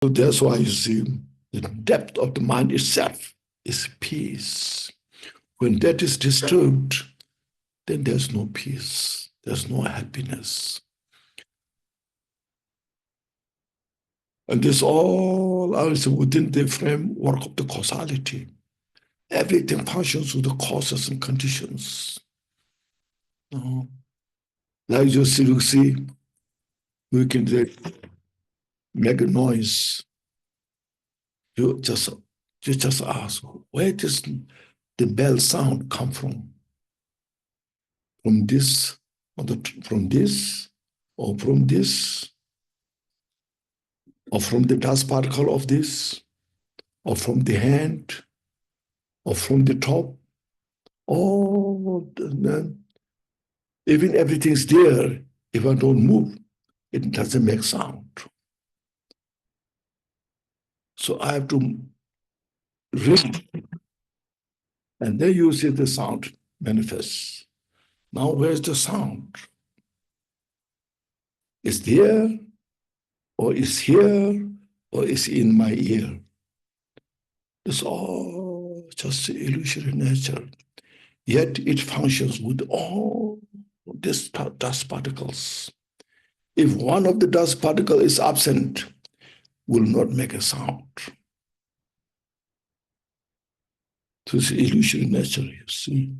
So that's why you see the depth of the mind itself is peace. When that is disturbed, then there's no peace, there's no happiness. And this all is within the framework of the causality. Everything functions with the causes and conditions. Like you see, we can make a noise. You just ask, where does the bell sound come from? From this, from this, or from this, or from the dust particle of this, or from the hand, or from the top. Oh, even everything's there. If I don't move, it doesn't make sound. So I have to ring, and then you see the sound manifests. Now, where's the sound? Is there, or is here, or is in my ear? It's all just illusory nature. Yet it functions with all these dust particles. If one of the dust particle is absent, will not make a sound. So it's illusory nature, you see.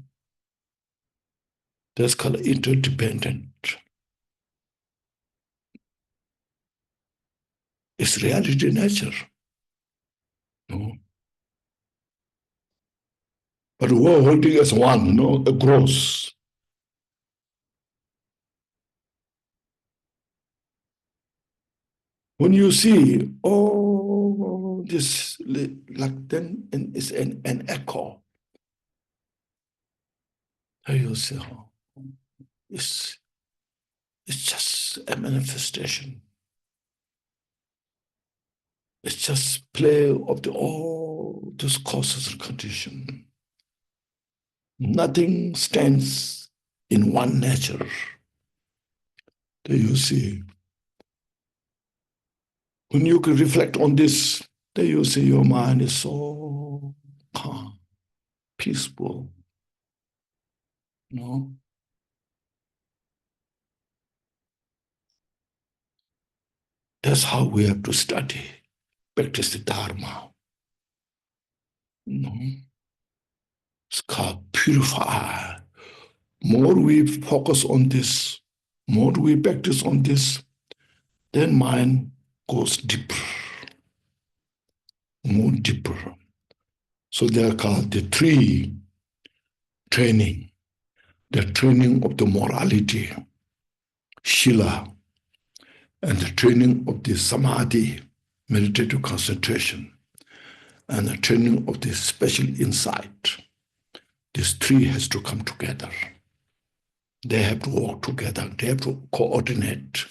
That's called interdependent. It's reality nature. No? But we're holding as one, no, a gross. When you see, oh, this, like then it's an echo. You say, oh, it's just a manifestation. It's just play of all those causes and conditions. Nothing stands in one nature. There you see. When you can reflect on this, there you see your mind is so calm, peaceful. No? That's how we have to study, practice the Dharma. No? It's called purify. More we focus on this, more we practice on this, then mind goes deeper, more deeper. So they are called the three training, the training of the morality, Shila, and the training of the Samadhi, meditative concentration, and the training of the special insight. These three has to come together. They have to work together. They have to coordinate.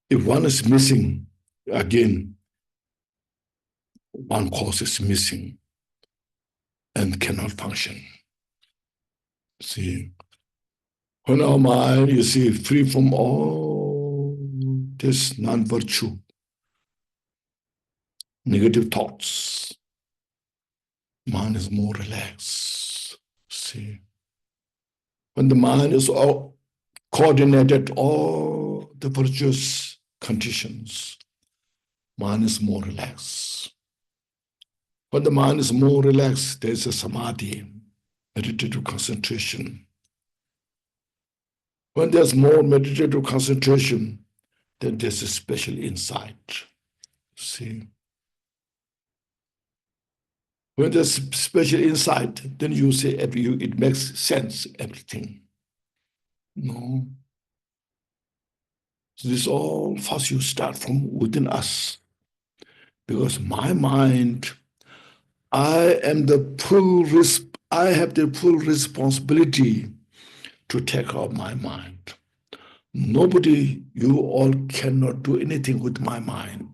If one is missing, again, one cause is missing and cannot function. See, when our mind, you see, free from all this non-virtue, negative thoughts, mind is more relaxed. See, when the mind is all coordinated, all the virtuous conditions, mind is more relaxed. When the mind is more relaxed, there's a samadhi, meditative concentration. When there's more meditative concentration, then there's a special insight. See? When there's special insight, then you say it makes sense, everything. No. So this all first you start from within us. Because my mind, I have the full responsibility to take care of my mind. Nobody, you all cannot do anything with my mind.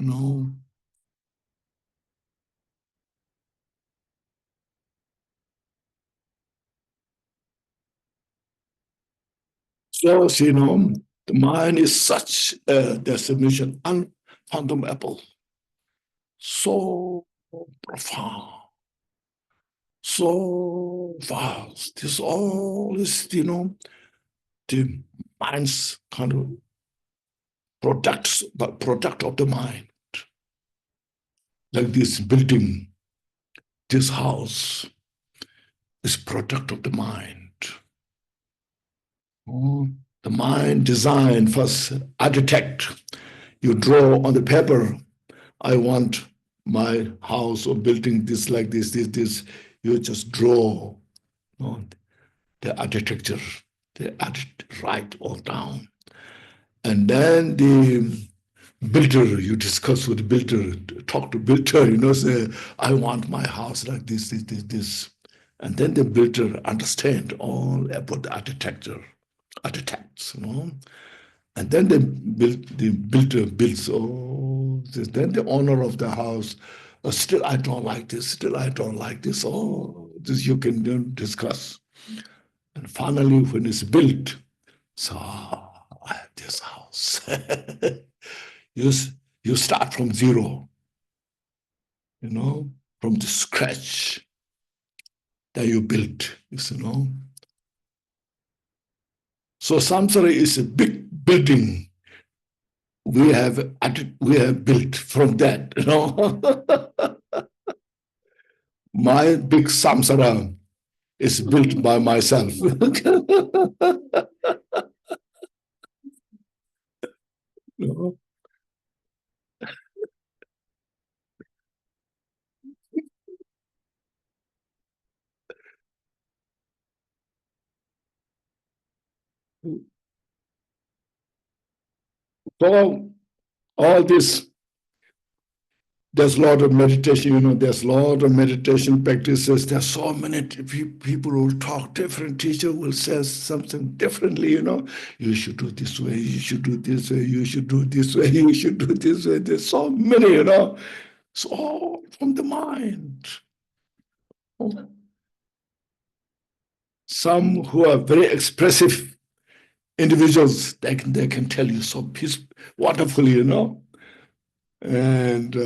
No. So, The mind is such a destination, unfathomable, so profound, so vast. This all is, the mind's kind of product of the mind. Like this building, this house is product of the mind. Oh, the mind design first, architect. You draw on the paper, I want my house or building this like this. You just draw the architecture, write all down. And then the builder, you discuss with the builder, talk to builder, say, I want my house like this. And then the builder understand all about the architects. And then the builder builds, then the owner of the house, still I don't like this, still I don't like this. This you can discuss. And finally, when it's built, so I have this house. you start from zero, from the scratch that you built, So samsara is a big building we have built from that, My big samsara is built by myself. So all this, there's a lot of meditation, there's a lot of meditation practices. There's so many people who talk different. Teacher will say something differently, You should do this way, you should do this way, you should do this way, you should do this way. There's so many, It's all from the mind. Some who are very expressive individuals, they can tell you so wonderfully, And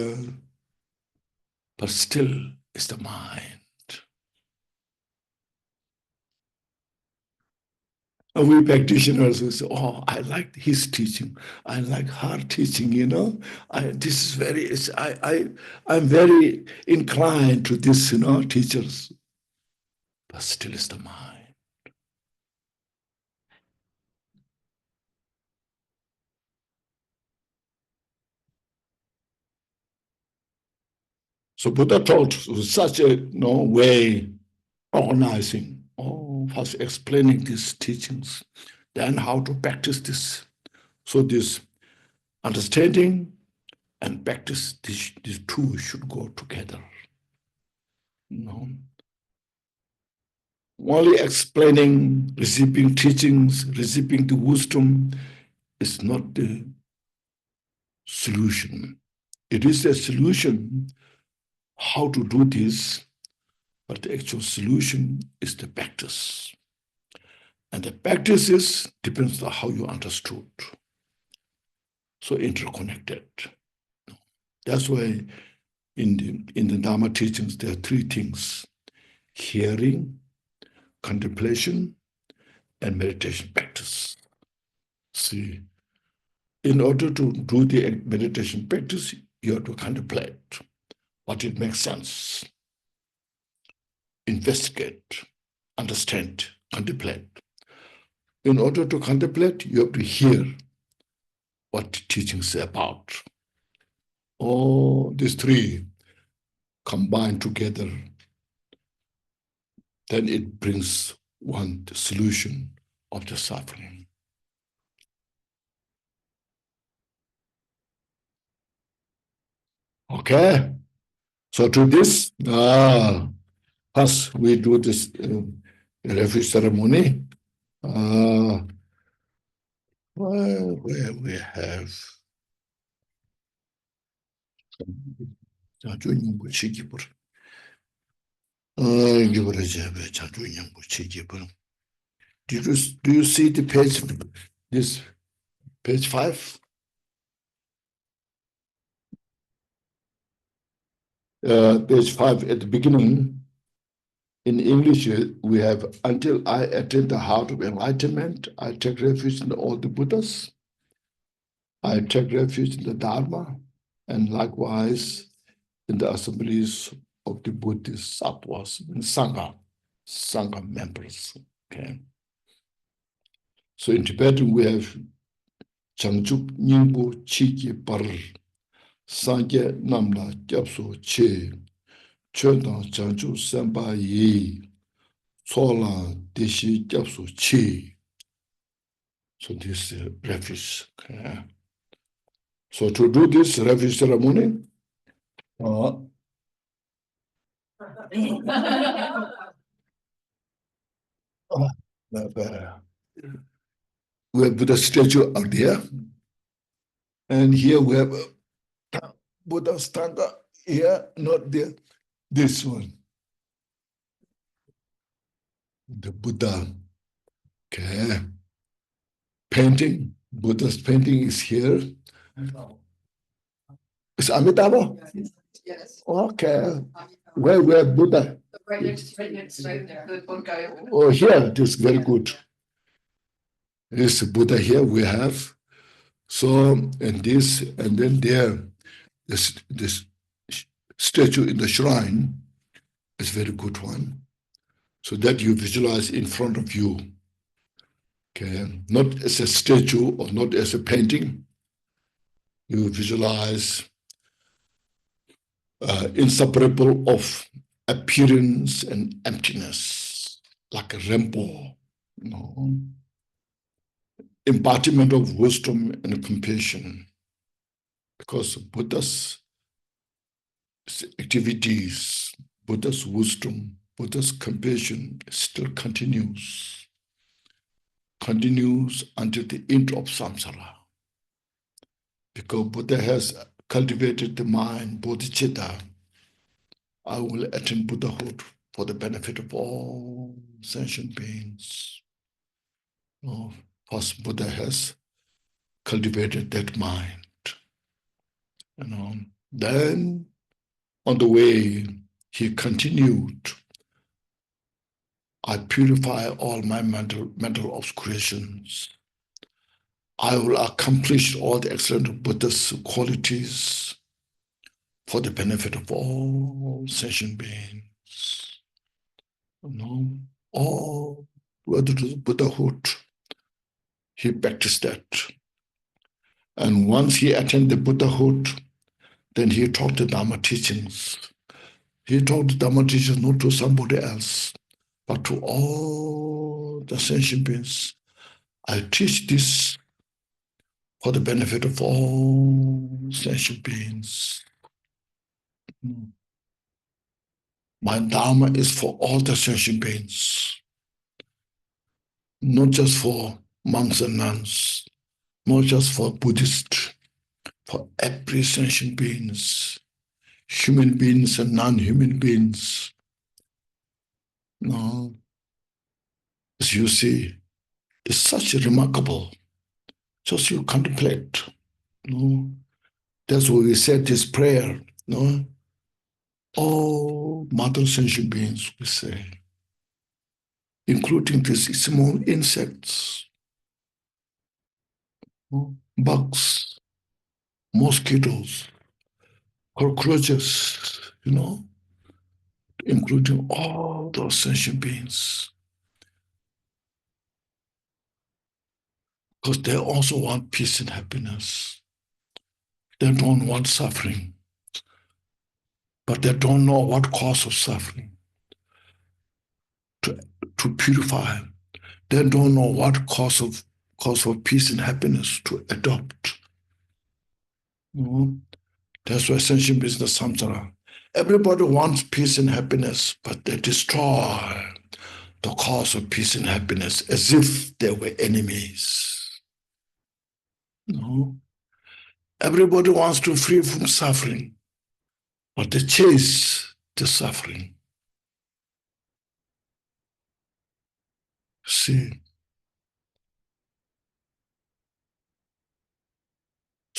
but still, it's the mind. And we practitioners will say, I like his teaching. I like her teaching, This is I'm very inclined to this, teachers. But still, it's the mind. So Buddha taught such a way, organizing, first explaining these teachings, then how to practice this. So this understanding and practice, these two should go together. Only explaining, receiving teachings, receiving the wisdom is not the solution. It is a solution how to do this, but the actual solution is the practice. And the practice depends on how you understood. So interconnected. That's why in the Dharma teachings, there are three things: hearing, contemplation, and meditation practice. See, in order to do the meditation practice, you have to contemplate what it makes sense. Investigate, understand, contemplate. In order to contemplate, you have to hear what the teachings are about. All these three combined together, then it brings one the solution of the suffering. Okay, so to this, first we do this refuge ceremony. Where we have do you see the page? This Page 5. Page 5 at the beginning. In English, we have, until I attain the heart of enlightenment, I take refuge in all the Buddhas. I take refuge in the Dharma, and likewise in the assemblies of the Buddhist sattvas, in Sangha members. Okay. So in Tibetan, we have Changchup Nyingpo Chiki Par Sangye Namla Gyapso Che Chöntang Changchup Senpa Yi Tsola Deshi Gyapso Che. So this is refuge. Okay. So to do this refuge ceremony, we have Buddha statue out there, and here we have Buddha stanga here, not there. This one, the Buddha. Okay, painting. Buddha's painting is here. It's Amitabha. Yes. Okay. Where Buddha? Right next to the Buddha. Oh, here. This is very good. This Buddha here we have. So, and this, and then there, this statue in the shrine is a very good one. So that you visualize in front of you. Okay, not as a statue or not as a painting. You visualize inseparable of appearance and emptiness, like a Rinpoche, you know, embodiment of wisdom and compassion. Because Buddha's activities, Buddha's wisdom, Buddha's compassion still continues until the end of samsara. Because Buddha has cultivated the mind, bodhicitta, I will attain Buddhahood for the benefit of all sentient beings. First, Buddha has cultivated that mind. Then on the way, he continued, I purify all my mental obscurations. I will accomplish all the excellent Buddha's qualities for the benefit of all sentient beings. All whether to Buddhahood, he practiced that. And once he attained the Buddhahood, then he taught the Dharma teachings. He taught the Dharma teachings not to somebody else, but to all the sentient beings. I teach this for the benefit of all sentient beings. My Dharma is for all the sentient beings, not just for monks and nuns, not just for Buddhists, for every sentient beings, human beings and non-human beings. No, as you see, it's such a remarkable. Just you contemplate. That's why we said this prayer. All mother sentient beings, we say, including these small insects, bugs, mosquitoes, cockroaches, including all those sentient beings. Because they also want peace and happiness. They don't want suffering. But they don't know what cause of suffering to purify. They don't know what cause of peace and happiness to adopt. That's why sentient beings in the samsara. Everybody wants peace and happiness, but they destroy the cause of peace and happiness as if they were enemies. Everybody wants to free from suffering, but they chase the suffering. See,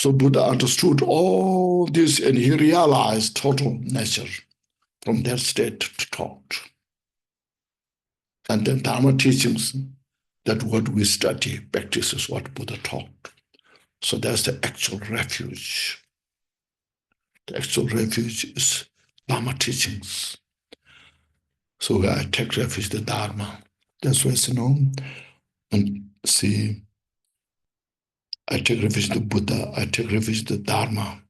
So Buddha understood all this and he realized total nature from that state to thought. And then Dharma teachings, that what we study, practice is what Buddha taught. So that's the actual refuge. The actual refuge is Dharma teachings. So I take refuge in the Dharma. That's why it's known. And see, I take refuge in the Buddha, I take refuge in the Dharma.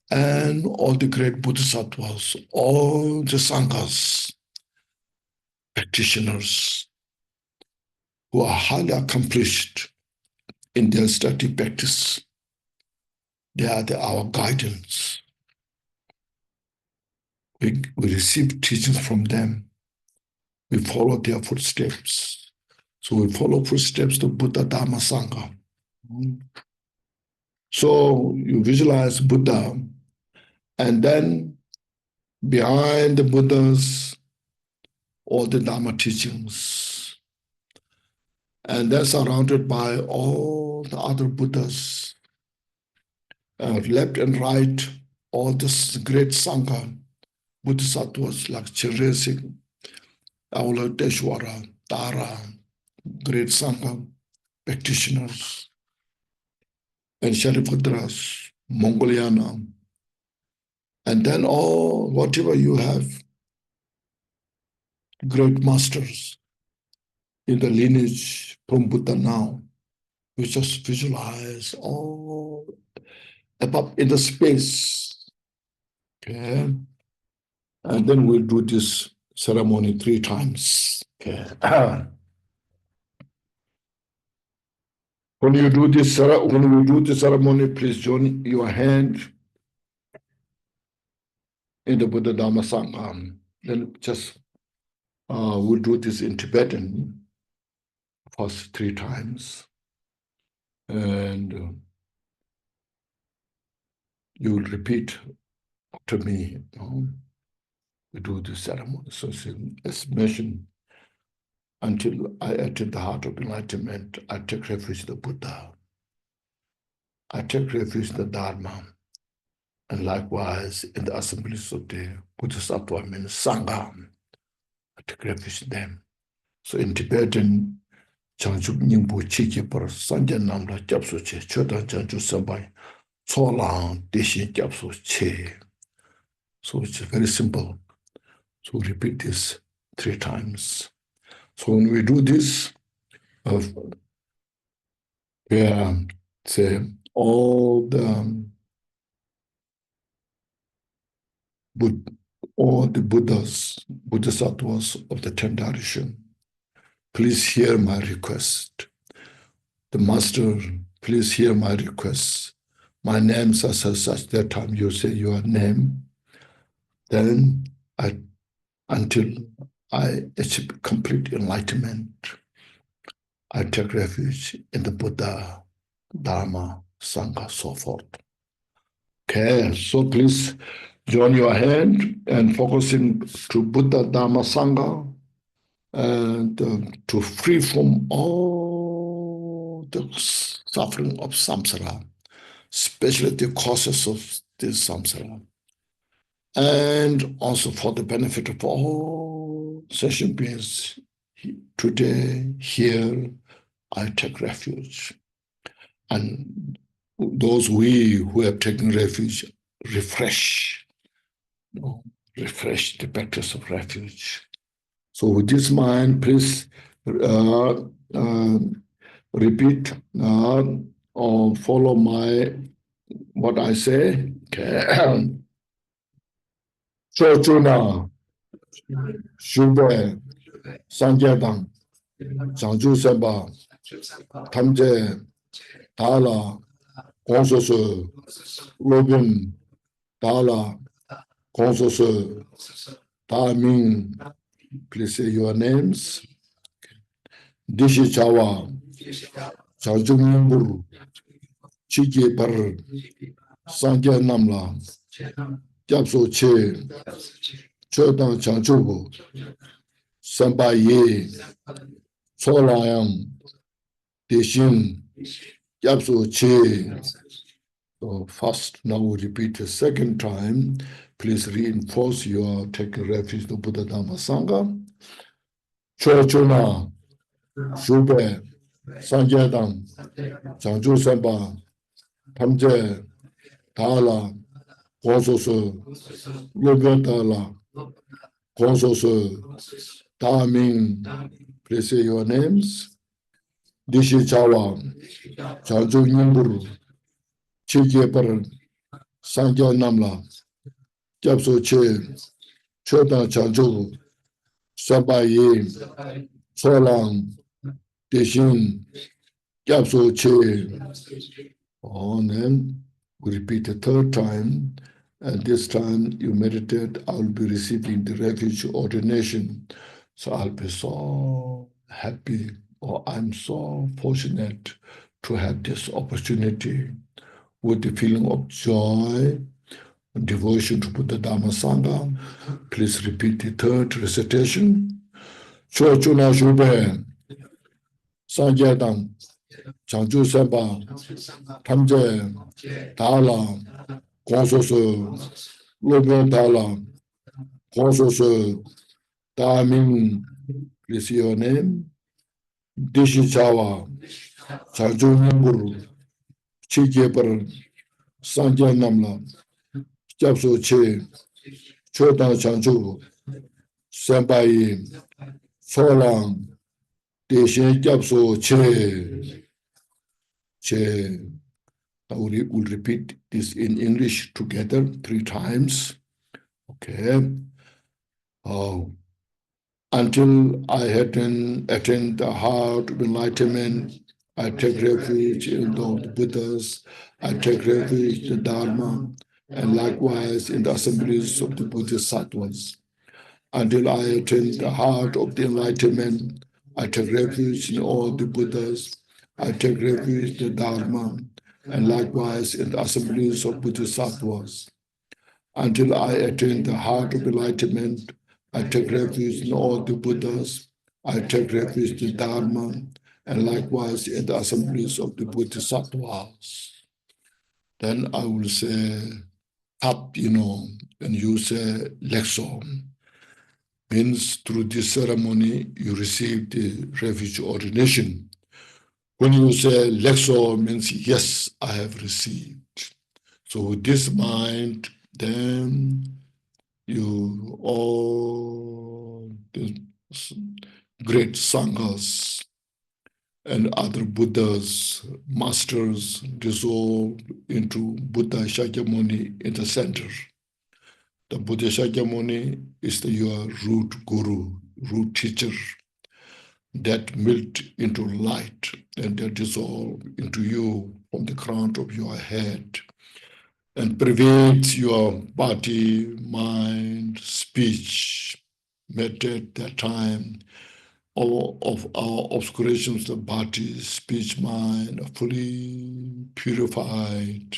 And all the great bodhisattvas, all the sanghas, practitioners who are highly accomplished in their study practice, they are our guidance. We receive teachings from them. We follow their footsteps. So we follow footsteps to Buddha, Dharma, Sangha. So you visualize Buddha, and then behind the Buddhas, all the Dharma teachings. And they're surrounded by all the other Buddhas, left and right, all this great Sangha, Bodhisattvas like Chiresik, Avalokiteshvara, Tara, great Sangha practitioners, and Shariputras, Mongoliana, and then all, whatever you have, great masters in the lineage from Buddha now. We just visualize all above in the space. Okay. And then we'll do this ceremony 3 times. Okay. When we do this ceremony, please join your hand in the Buddha Dhamma Sangha. Then just we'll do this in Tibetan first 3 times. And you will repeat after me. We do the ceremony. So as mentioned, until I enter the heart of enlightenment, I take refuge in the Buddha. I take refuge in the Dharma. And likewise, in the assemblies of the Bodhisattva means Sangha, I take refuge in them. So in Tibetan, Changchuk Nyingpo Chiki Par Sanjan Namla Japso Che, Chodan Chanchu Sambai, Cholang Deshin Japso Che. So it's very simple. So repeat this 3 times. So when we do this, say all the Buddhas, Bodhisattvas of the 10th direction, please hear my request. The Master, please hear my request. My names are such. That time you say your name. Then until I achieve complete enlightenment, I take refuge in the Buddha, Dharma, Sangha, so forth. Okay, so please join your hand and focusing to Buddha, Dharma, Sangha, and to free from all the suffering of samsara, especially the causes of this samsara, and also for the benefit of all session beings. Today, here, I take refuge. And those who have taken refuge, refresh the practice of refuge. So with this mind, please repeat or follow what I say. Okay. Chona, Shube, Sanjadang, Changju Semba, Tamje, Dala, Konsosu, Lobun, Dala, Konsosu, Ming. Please say your names. Dishi Chawa, Chajung Chiki Par, Sangya Namla, Japso Che, Chodan Chanchubu, Samba Ye, Solayam, Deshin, Japso Che, So first, now we repeat the second time. Please reinforce your taking refuge to Buddha Dhamma Sangha. Chochuna, Shube, Sanjayadam, Changju Semba, Tamje, Dala, Gonsosu, Lubyan Dala, Gonsosu, Daming. Please say your names. Dishi Chawa, Changju Nyumburu, Chikeparan, Sanjay Namla, Japso Che, Chodan Changju, Sabayi, Solang, Deshin, Gyapso Che. And then we repeat the third time, and this time you meditate, I'll be receiving the refuge ordination. So I'll be so happy, or I'm so fortunate to have this opportunity with the feeling of joy and devotion to Buddha Dhamma Sangha. Please repeat the third recitation. Chochuna Shube, Sanjayadam, Changju Semba, Tamje, Dala, Gonsosu, Lubyan Dala, Gonsosu, Daming, please see your name. Dishi Chawa, Changju Nyumburu, Chikeparan, Sanjay Namla, Japso Che, Chodan Changju, Sembayi, Solang, Deshin Japso Che. We'll repeat this in English together 3 times. Okay. Until I attain the heart of enlightenment, I take refuge in the Buddhas, I take refuge in the Dharma, and likewise in the assemblies of the Bodhisattvas. Until I attain the heart of the enlightenment, I take refuge in all the Buddhas, I take refuge in the Dharma, and likewise in the assemblies of Bodhisattvas. Until I attain the heart of enlightenment, I take refuge in all the Buddhas, I take refuge in the Dharma, and likewise in the assemblies of the Bodhisattvas. Then I will say, up, and you say, Lexo. Means through this ceremony, you receive the refuge ordination. When you say Lexo, means yes, I have received. So with this mind, then you all the great Sanghas and other Buddhas, masters dissolve into Buddha Shakyamuni in the center. The Buddha Shakyamuni is your root guru, root teacher, that melt into light and that dissolve into you from the crown of your head and pervades your body, mind, speech. Meditate that time. All of our obscurations of body, speech, mind are fully purified.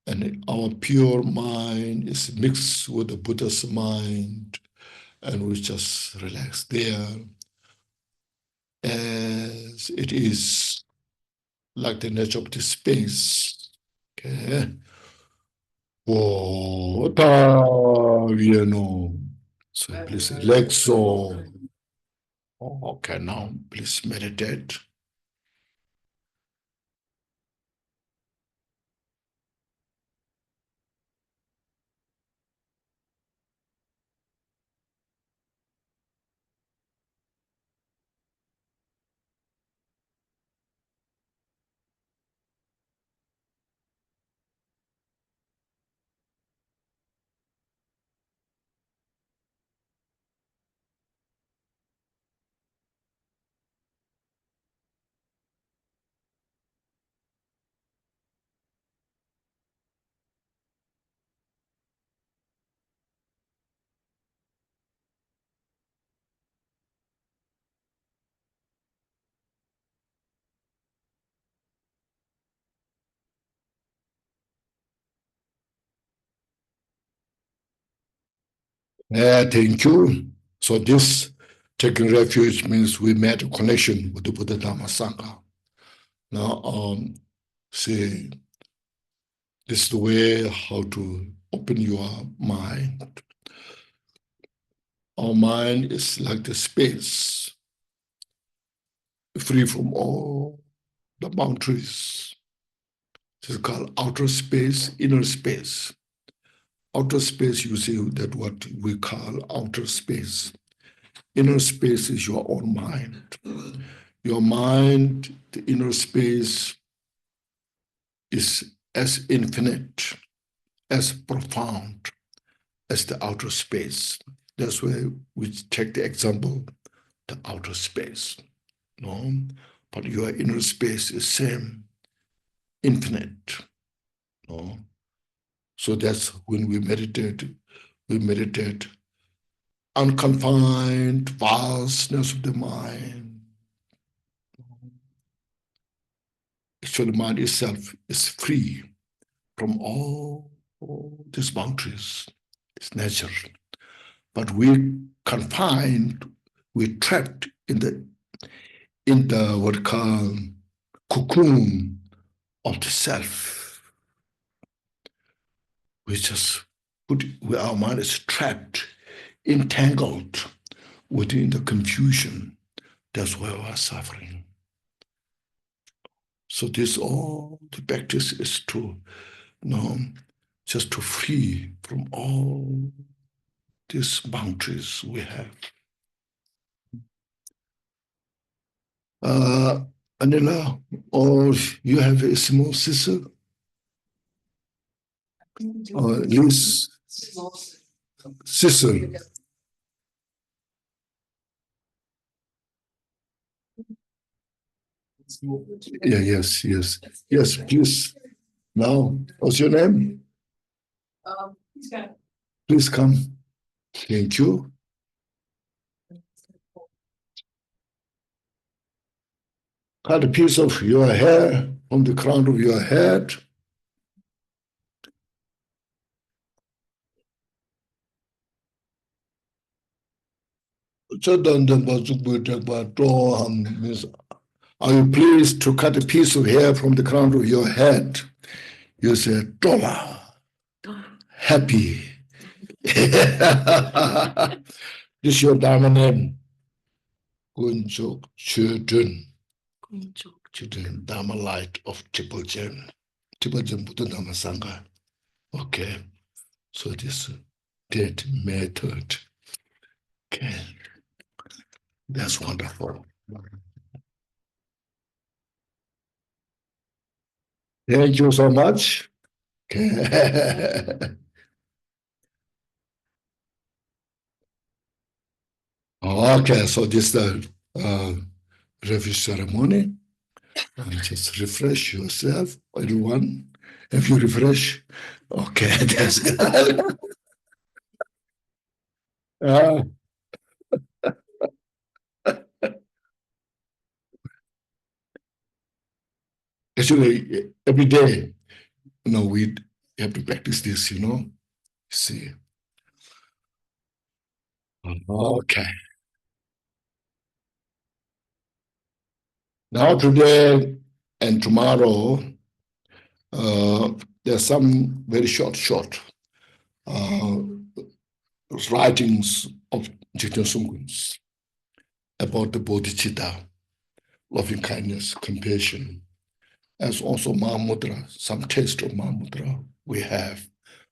And our pure mind is mixed with the Buddha's mind, and we just relax there as it is, like the nature of the space. Okay. So please relax. So, okay, now please meditate. Thank you. So this taking refuge means we made a connection with the Buddha Dhamma Sangha. Now, see, This is the way how to open your mind. Our mind is like the space, free from all the boundaries. This is called outer space, inner space. Outer space, you see that what we call outer space. Inner space is your own mind. Your mind, the inner space, is as infinite, as profound as the outer space. That's why we take the example, the outer space. No? But your inner space is same, infinite. No? So that's when we meditate unconfined vastness of the mind. Actually, the mind itself is free from all these boundaries. It's nature. But we confined, we're trapped in the what we call cocoon of the self. We just our mind is trapped, entangled within the confusion. That's why we're suffering. So this all the practice is to just to free from all these boundaries we have. Anila, or you have a small sister? Or Liz? Sister. Yeah, yes, please. Now, what's your name? Please come. Thank you. Cut a piece of your hair from the crown of your head. Are you pleased to cut a piece of hair from the crown of your head? You say, Tola, happy. This is your Dharma name. Konchog children. Children, Dharma light of Triple Gem. Triple Gem Buddha Dharma Sangha. Okay. So this dead method. Okay. That's wonderful. Thank you so much. Okay. Okay, so this is the refuge ceremony. Just refresh yourself, everyone. If you refresh, okay, that's good. Actually, every day, we have to practice this, See. Okay. Now, today and tomorrow, there's some very short writings of Jigten Sungkun's about the bodhicitta, loving kindness, compassion, as also Mahamudra, some taste of Mahamudra we have.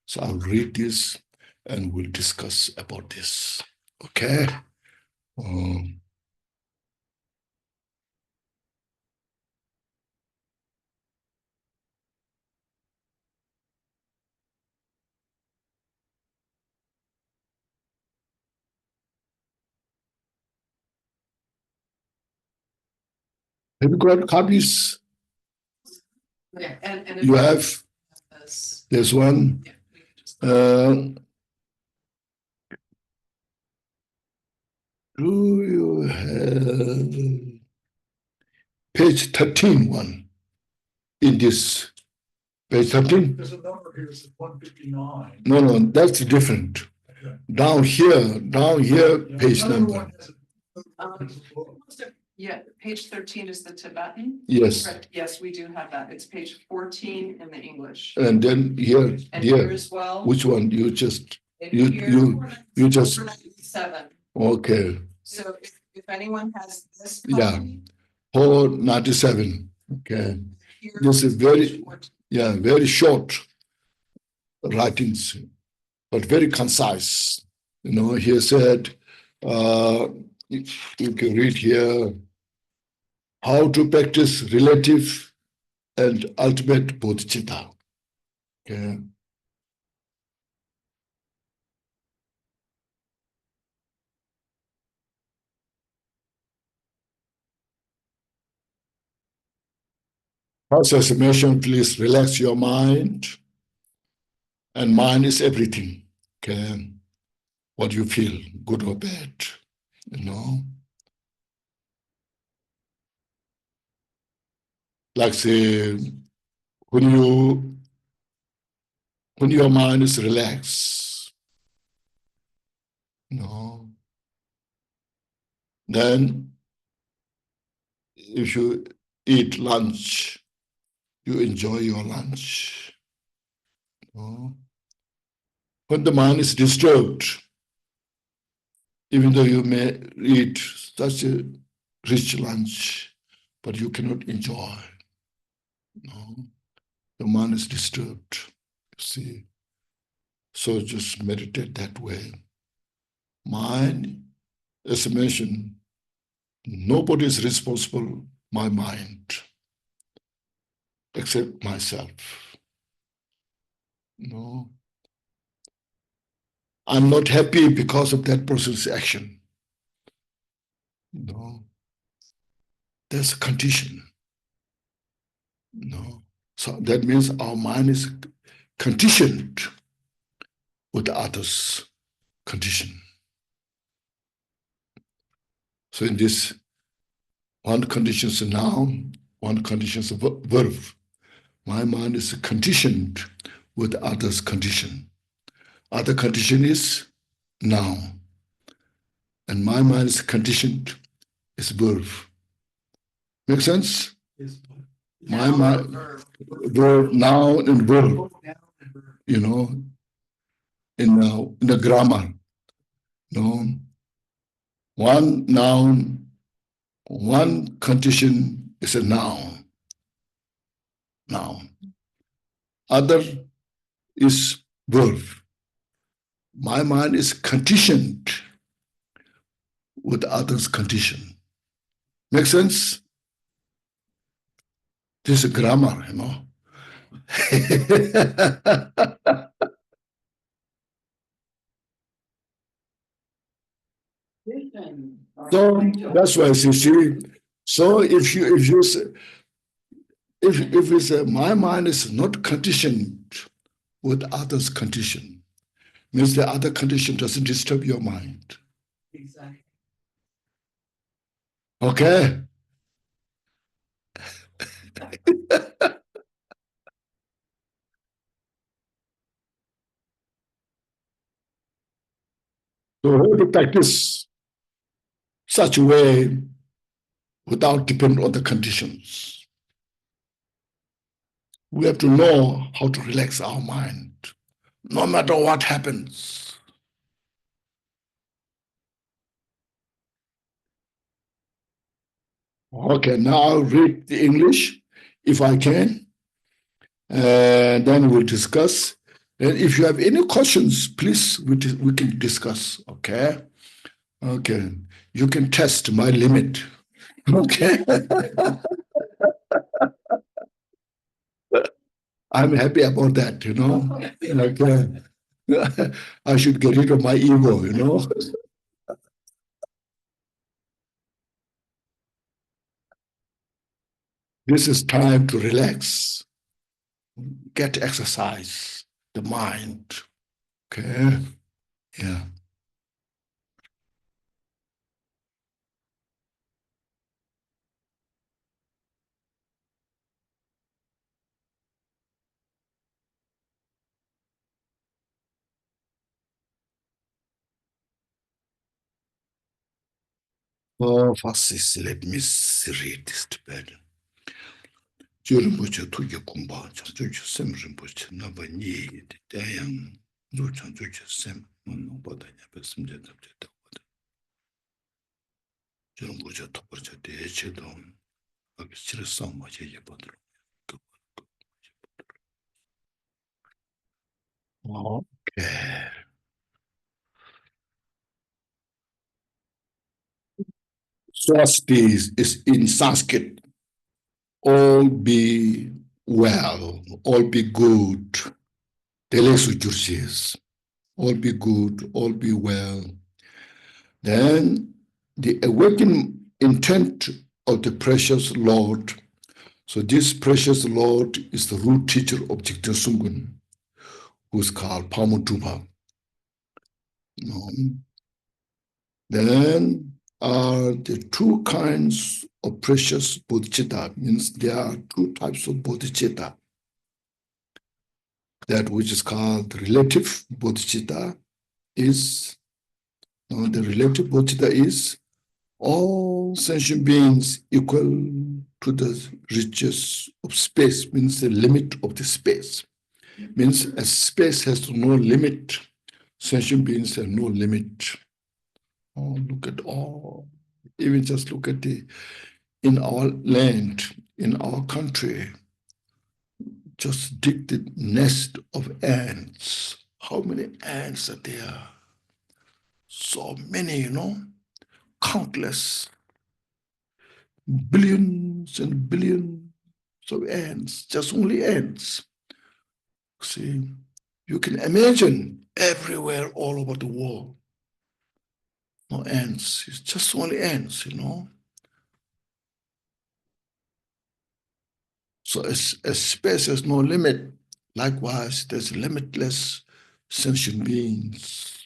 So I'll read this and we'll discuss about this. Okay? Have you got copies? Yeah, and you have? There's one. Do you have page 13 one in this? Page 13? There's a number here, it's 159. No, that's different. Okay. Down here, page number. Yeah, page 13 is the Tibetan. Yes. Correct. Yes, we do have that. It's page 14 in the English. And then here, And here, here as well. which one? You just, And you, here, you just, 497. okay, So if anyone has this yeah, copy, 497. Okay, here this is page very, 14. yeah, very short writings, but very concise. You know, he said, you can read here, how to practice relative and ultimate bodhicitta. Okay. First estimation, please relax your mind. And mind is everything. Okay. What you feel, good or bad, you know. Like say, when your mind is relaxed, you know, then if you eat lunch, you enjoy your lunch. You know. When the mind is disturbed, even though you may eat such a rich lunch, but you cannot enjoy. You know. The mind is disturbed, you see. So just meditate that way. Mind, as I mentioned, nobody is responsible, my mind, except myself. No. I'm not happy because of that person's action. No. There's a condition. No. So that means our mind is conditioned with others' condition. So in this, one condition is a noun, one condition is a verb. My mind is conditioned with others' condition. Other condition is noun. And my mind is conditioned is verb. Make sense? Yes. My mind, verb, noun, and verb. You know, in the grammar. You know, one noun, one condition is a noun. Noun. Other is verb. My mind is conditioned with others' condition. Make sense? This is grammar, you know. So that's why you see. So if it's my mind is not conditioned with others' condition, means the other condition doesn't disturb your mind. Exactly. Okay. So how to practice such a way without depending on the conditions. We have to know how to relax our mind, no matter what happens. Okay, now I'll read the English, if I can, and then we'll discuss. And if you have any questions, please, we can discuss, okay? Okay, you can test my limit, okay? I'm happy about that, you know? Okay. I should get rid of my ego, you know? This is time to relax, get exercise, the mind, okay? Yeah. Verses, let me read this together. Rinpoche took a kumba, just some Rinpoche, never need Dayang, no change some, no, but I never seemed to have the Rinpoche took the edge down. I was just so much about okay. Swasti is in Sanskrit. All be well, all be good. All be good, all be well. Then the awakened intent of the precious Lord. So this precious Lord is the root teacher of Jigten Sungun, who is called Pamutupa. Then are the two kinds of precious bodhicitta, means there are two types of bodhicitta. That which is called relative bodhicitta is, the relative bodhicitta is all sentient beings equal to the reaches of space, means the limit of the space. Means as space has no limit, sentient beings have no limit. Oh, look at all, even just look at in our land, in our country, just dig the nest of ants. How many ants are there? So many, countless, billions and billions of ants, just only ants. See, you can imagine everywhere, all over the world. No ants, it's just only ants, So as space has no limit, likewise, there's limitless sentient beings.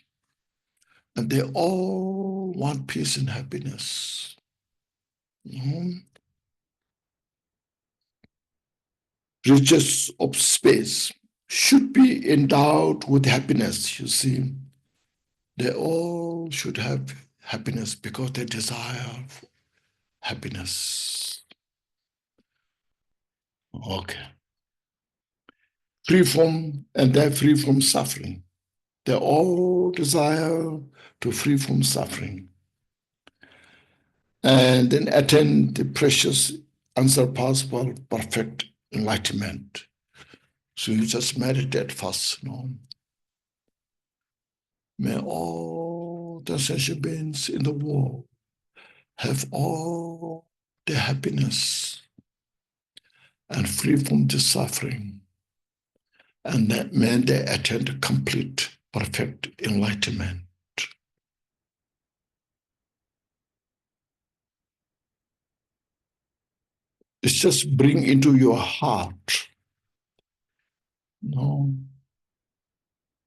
And they all want peace and happiness. Riches of space should be endowed with happiness, you see. They all should have happiness because they desire happiness. Okay. They're free from suffering. They all desire to free from suffering. And then attain the precious, unsurpassable, perfect enlightenment. So you just meditate first, May all the sentient beings in the world have all the happiness and free from the suffering. And that may they attain complete, perfect enlightenment. It's just bring into your heart,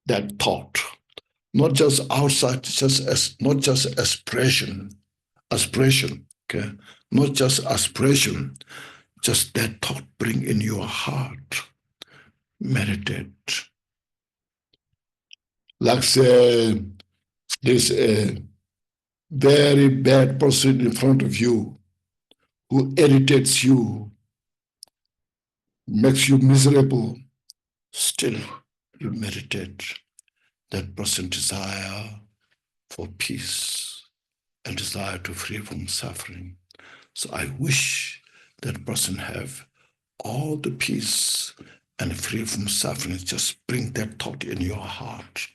that thought, not just outside, not just aspiration, okay? Not just aspiration, just that thought bring in your heart. Meditate. Like say, there's a very bad person in front of you who irritates you, makes you miserable. Still, you meditate. That person desire for peace and desire to free from suffering. So I wish that person have all the peace and free from suffering. Just bring that thought in your heart.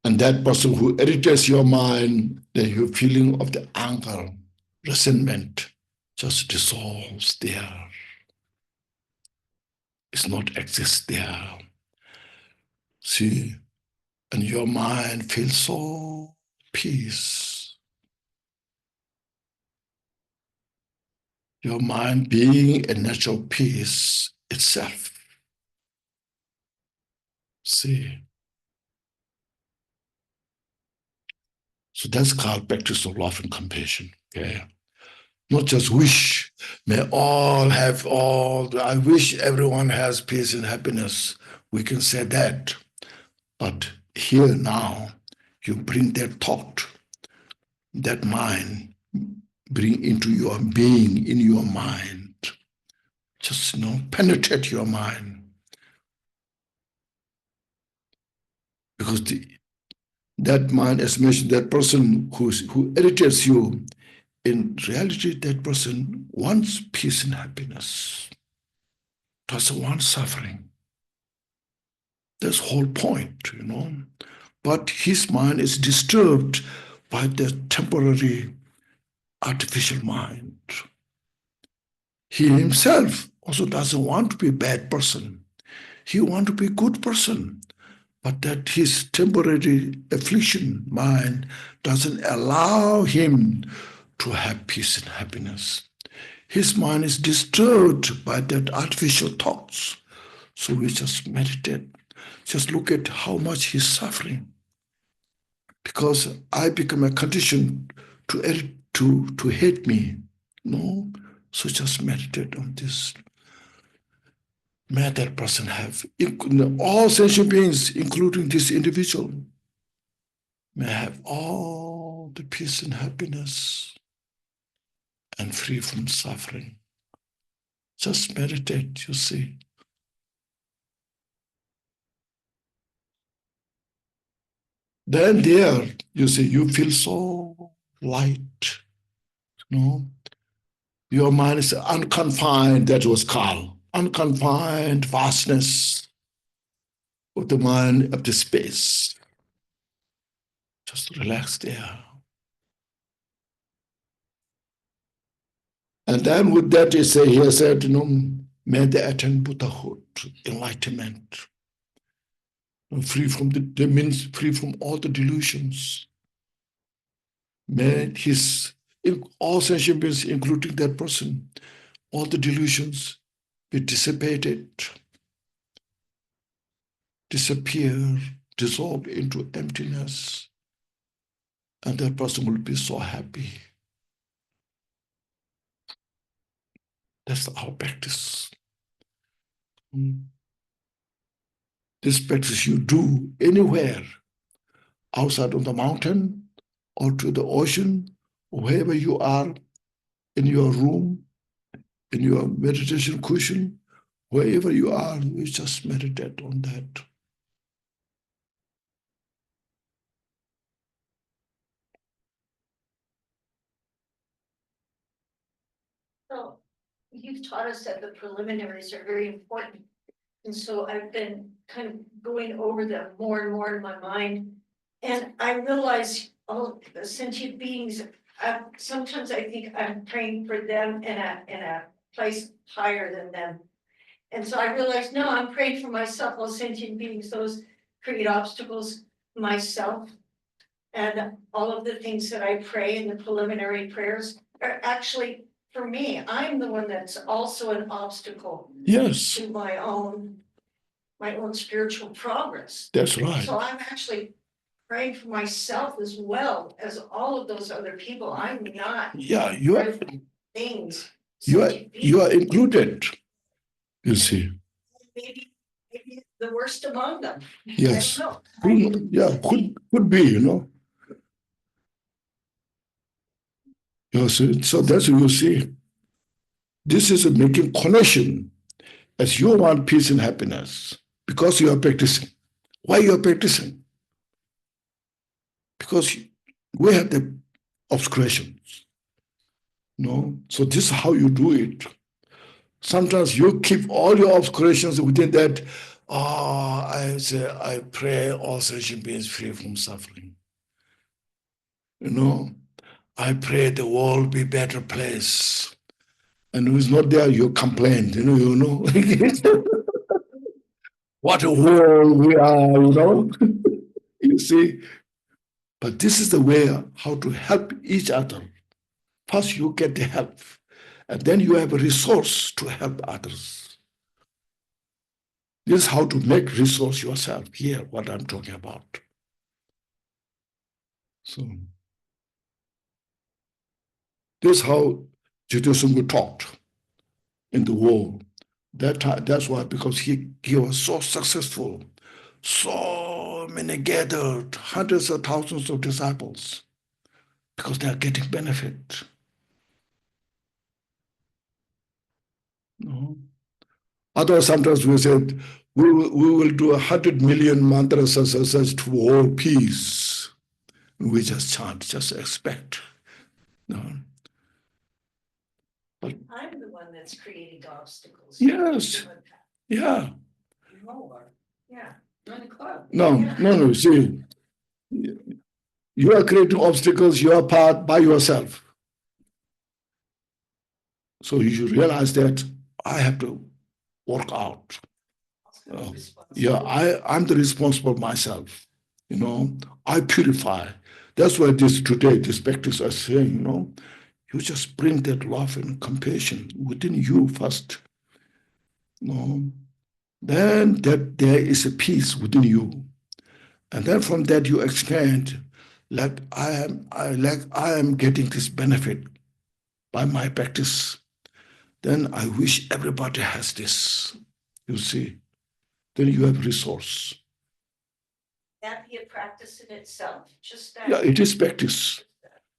And that person who irritates your mind, your feeling of the anger, resentment, just dissolves there. It's not exist there. See, and your mind feels so peace. Your mind being a natural peace itself. See. So that's called practice of love and compassion. Okay. Not just wish, may all have all, I wish everyone has peace and happiness. We can say that. But here now, You bring that thought, that mind, bring into your being, in your mind. Just, penetrate your mind. Because that mind, as mentioned, that person who irritates you, in reality, that person wants peace and happiness, doesn't want suffering. That's the whole point, But his mind is disturbed by the temporary artificial mind. He himself also doesn't want to be a bad person. He wants to be a good person. But that his temporary affliction mind doesn't allow him to have peace and happiness. His mind is disturbed by that artificial thoughts. So we just meditate. Just look at how much he's suffering. Because I become a condition to hate me. No? So just meditate on this. May that person have, all sentient beings, including this individual, may have all the peace and happiness and free from suffering. Just meditate, you see. Then there, you see, you feel so light, Your mind is unconfined, that was called. Unconfined vastness of the mind, of the space. Just relax there. And then with that, he said, may they attain Buddhahood, enlightenment. Free from means free from all the delusions. May all sentient beings, including that person, all the delusions be dissipated, disappear, dissolve into emptiness, and that person will be so happy. That's our practice. This practice you do anywhere, outside of the mountain or to the ocean, wherever you are, in your room, in your meditation cushion, wherever you are, you just meditate on that. So you've taught us that the preliminaries are very important. And so I've been kind of going over them more and more in my mind. And I realize all the sentient beings, sometimes I think I'm praying for them in a place higher than them. And so I realize, no, I'm praying for myself, all sentient beings, those create obstacles, myself. And all of the things that I pray in the preliminary prayers are actually for me. I'm the one that's also an obstacle. Yes. To my own spiritual progress. That's right. So I'm actually praying for myself as well as all of those other people. I'm not. Yeah, you are things. you are included. You see. Maybe the worst among them. Yes. Could be, So that's what you see. This is making connection as you want peace and happiness because you are practicing. Why you are practicing? Because we have the obscurations. So this is how you do it. Sometimes you keep all your obscurations within that. I pray all sentient beings free from suffering. I pray the world be a better place. And who's not there, you complain, What a world we are, You see. But this is the way how to help each other. First, you get the help, and then you have a resource to help others. This is how to make resource yourself. Here, what I'm talking about. So, this is how Jiddu talked in the war. That's why, because he was so successful so many gathered, hundreds of thousands of disciples, because they are getting benefit. No. Otherwise, sometimes we said, we will do 100 million mantras such to world peace. We just chant, just expect. No. But I'm the one that's creating obstacles. yes, yeah. Yeah, join the club. No, see, you are creating obstacles, you are part by yourself. So you should realize that I have to work out. I'm the responsible myself. I purify. That's why this practice is saying, you just bring that love and compassion within you first. Then that there is a peace within you. And then from that you extend, like I am getting this benefit by my practice. Then I wish everybody has this. You see, then you have resource. That be a practice in itself, just that. Yeah, it is practice.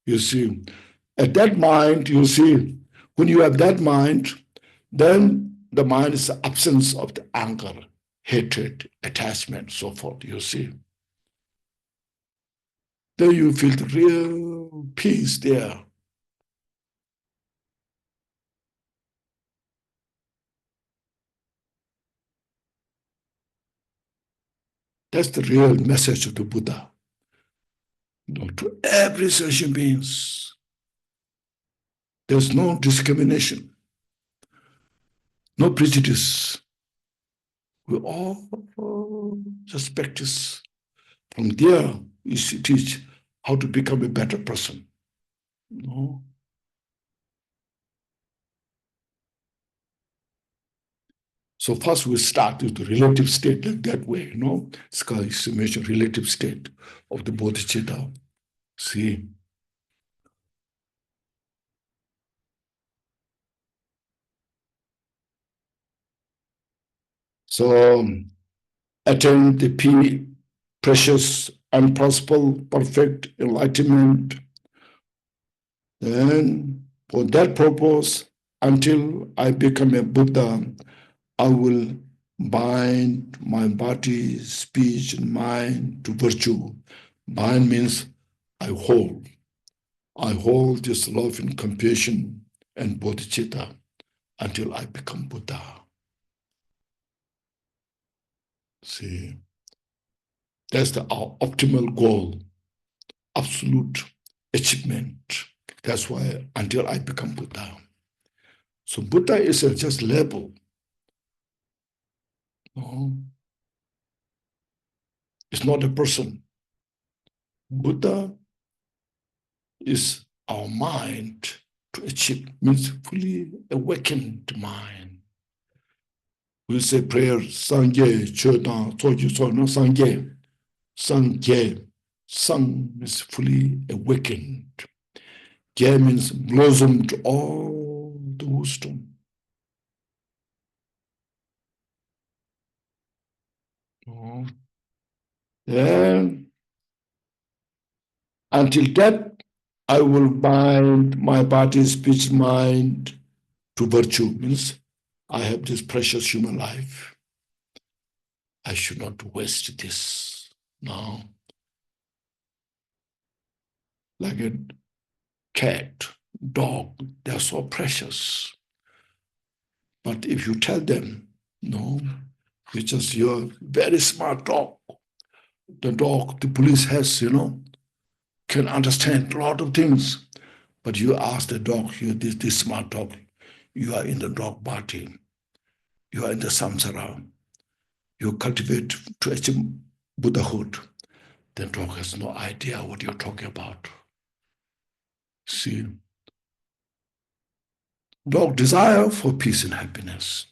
You see, at that mind, you see, when you have that mind, then the mind is the absence of the anger, hatred, attachment, so forth, you see. Then you feel the real peace there. That's the real message of the Buddha. To every sentient beings, there's no discrimination, no prejudice. We all just practice. From there, you teach how to become a better person. So first we start with the relative state like that way, It's called estimation, relative state of the bodhicitta. See? So attain the precious, unprincipled, perfect enlightenment. Then for that purpose, until I become a Buddha, I will bind my body, speech, and mind to virtue. Bind means I hold. I hold this love and compassion and bodhicitta until I become Buddha. See, that's the optimal goal, absolute achievement. That's why until I become Buddha. So Buddha is just label. It's not a person. Buddha is our mind to achieve, means fully awakened mind. We say prayer, Sangye, Chodan, Choju, Sono, Sangye. Sangye. Sang is fully awakened. Gye means blossomed all the wisdom. Then, until that, I will bind my body, speech, mind to virtue, means I have this precious human life. I should not waste this now. Like a cat, dog, they're so precious. But if you tell them, no, you're a very smart dog. The dog, the police has, can understand a lot of things. But you ask the dog, you're this smart dog, you are in the dog party, you are in the samsara, you cultivate to achieve Buddhahood, the dog has no idea what you're talking about. See? Dog desire for peace and happiness.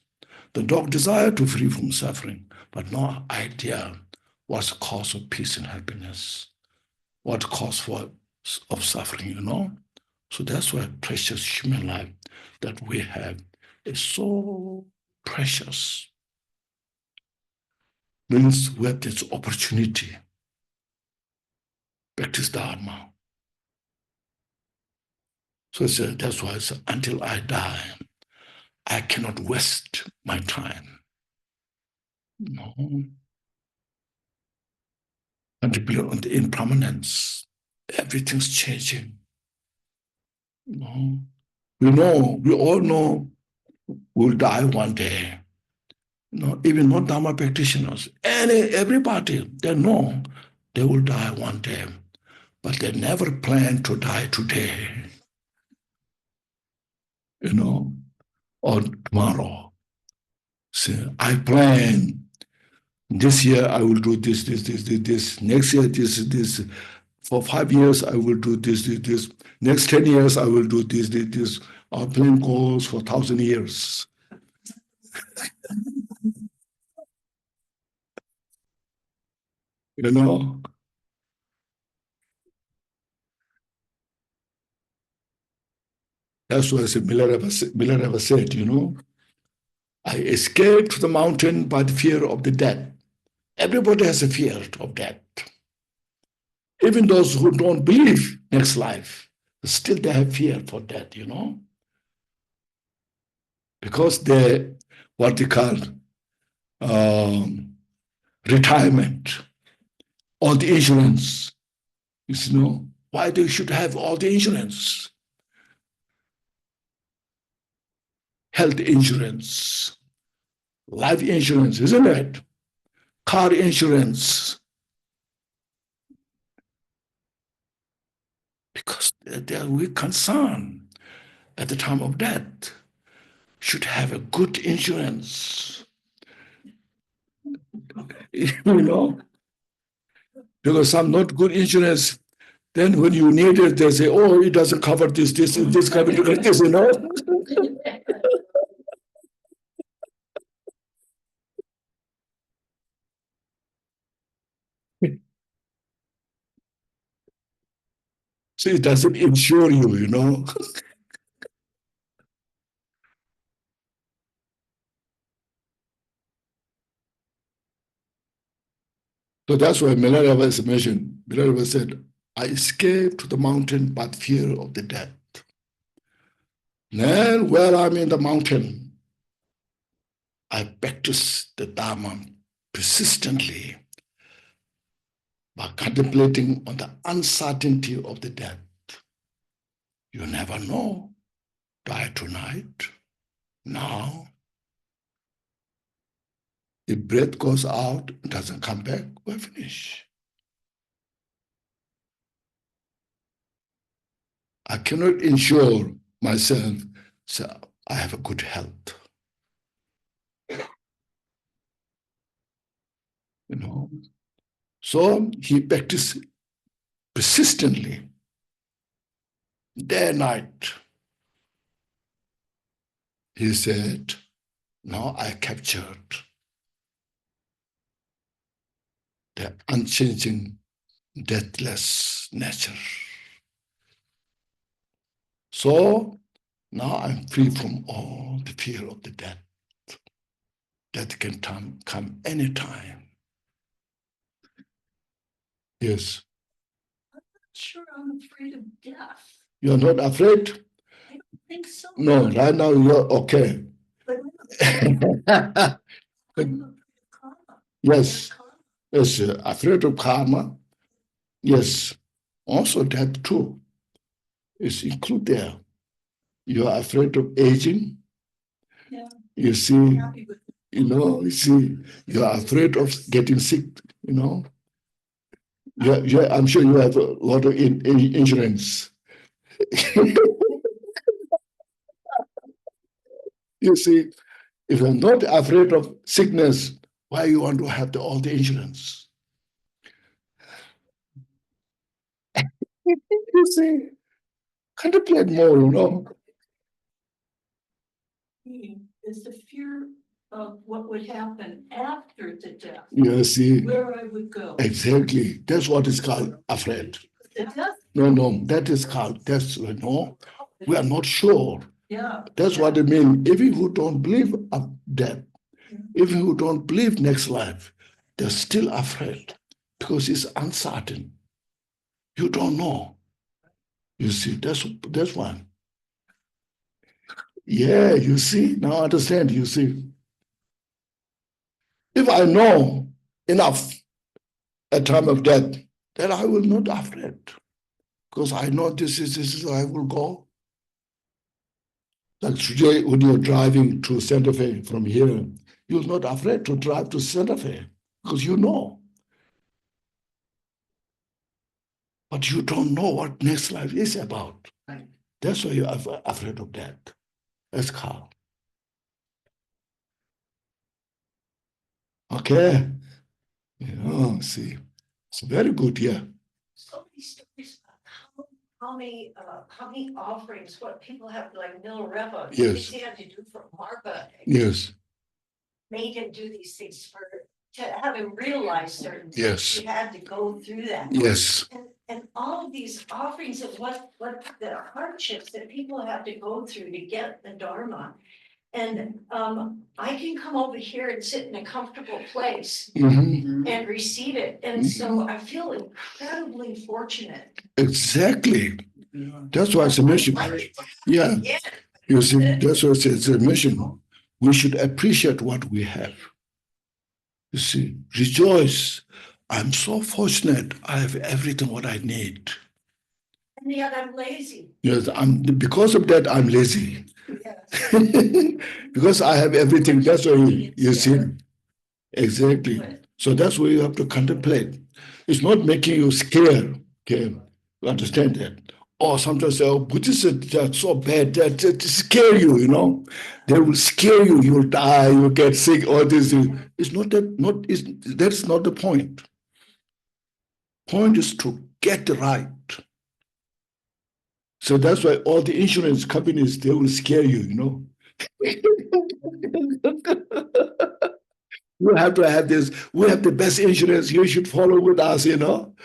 The dog desire to free from suffering, but no idea what's the cause of peace and happiness, what cause of suffering, So that's why precious human life that we have is so precious. means we have this opportunity. Practice Dharma. So that's why I say, until I die, I cannot waste my time. No. Contribute on the impermanence. Everything's changing. No. We all know we'll die one day. No, even not Dharma practitioners, everybody, they know they will die one day, but they never plan to die today, or tomorrow. So I plan this year I will do this. Next year, this. For 5 years, I will do this. Next 10 years, I will do this. Our plan goes for 1,000 years. That's what Miller ever said, I escaped to the mountain by the fear of the death. Everybody has a fear of death. Even those who don't believe next life, still they have fear for death, because what they call retirement, all the insurance, why they should have all the insurance? Health insurance, life insurance, isn't it? Car insurance. Because we're concerned at the time of death, should have a good insurance. Because some not good insurance, then when you need it, they say, oh, it doesn't cover this cover this, So it doesn't insure you, So that's why Milarepa is mentioned. Milarepa said, I escaped to the mountain by fear of the death. Then while I'm in the mountain, I practice the Dharma persistently by contemplating on the uncertainty of the death. You never know. Die tonight, now. If breath goes out, it doesn't come back, we're finished. I cannot ensure myself, so I have a good health. So he practiced persistently, day and night. He said, now I captured the unchanging, deathless nature. So now I'm free from all the fear of the death. Death can come anytime. Yes. I'm not sure I'm afraid of death. You're not afraid? I don't think so. No, right now you're okay. But I'm afraid of karma. Yes. Yes, afraid of karma. Yes. Also that too is included there. You are afraid of aging. Yeah. You see, you are afraid of getting sick, Yeah, I'm sure you have a lot of insurance. You see, if you're not afraid of sickness, why you want to have all the insurance? You see, contemplate more, Is the fear of what would happen after the death. You see, where I would go. Exactly. That's what is called afraid. The death? No, that is called, we are not sure. Yeah. That's what I mean. Even who don't believe of death, even who don't believe next life, they're still afraid because it's uncertain. You don't know. You see, that's one. Yeah, you see, now understand, you see. If I know enough at time of death, then I will not afraid. Because I know this is I will go. Like today, when you're driving to Santa Fe from here, you're not afraid to drive to Santa Fe because you know. But you don't know what next life is about. Right. That's why you're afraid of death. That's Carl. Okay. Yeah, see. It's very good, yeah. So many stories about how many offerings, what people have, like Milarepa. Yes. He had to do for Marpa. Yes. Made him do these things to have him realize certain things. Yes. He had to go through that. Yes. And all of these offerings of what the hardships that people have to go through to get the Dharma. And I can come over here and sit in a comfortable place Mhm. and receive it. And so I feel incredibly fortunate. Exactly. That's why it's a mission. Yeah. Yeah. You see, that's why it's a mission. We should appreciate what we have. You see, rejoice. I'm so fortunate. I have everything what I need. And yet I'm lazy. Yes, because of that, I'm lazy. Yeah. Because I have everything. That's why you see. Exactly. So that's why you have to contemplate. It's not making you scared. Okay, you understand that? Or sometimes say, oh, Buddhists are so bad that scare you. You know, they will scare you. You'll die. You'll get sick. All this. It's not that. That's not the point. Point is to get right. So that's why all the insurance companies, they will scare you. You know. You have to have this. We have the best insurance. You should follow with us. You know.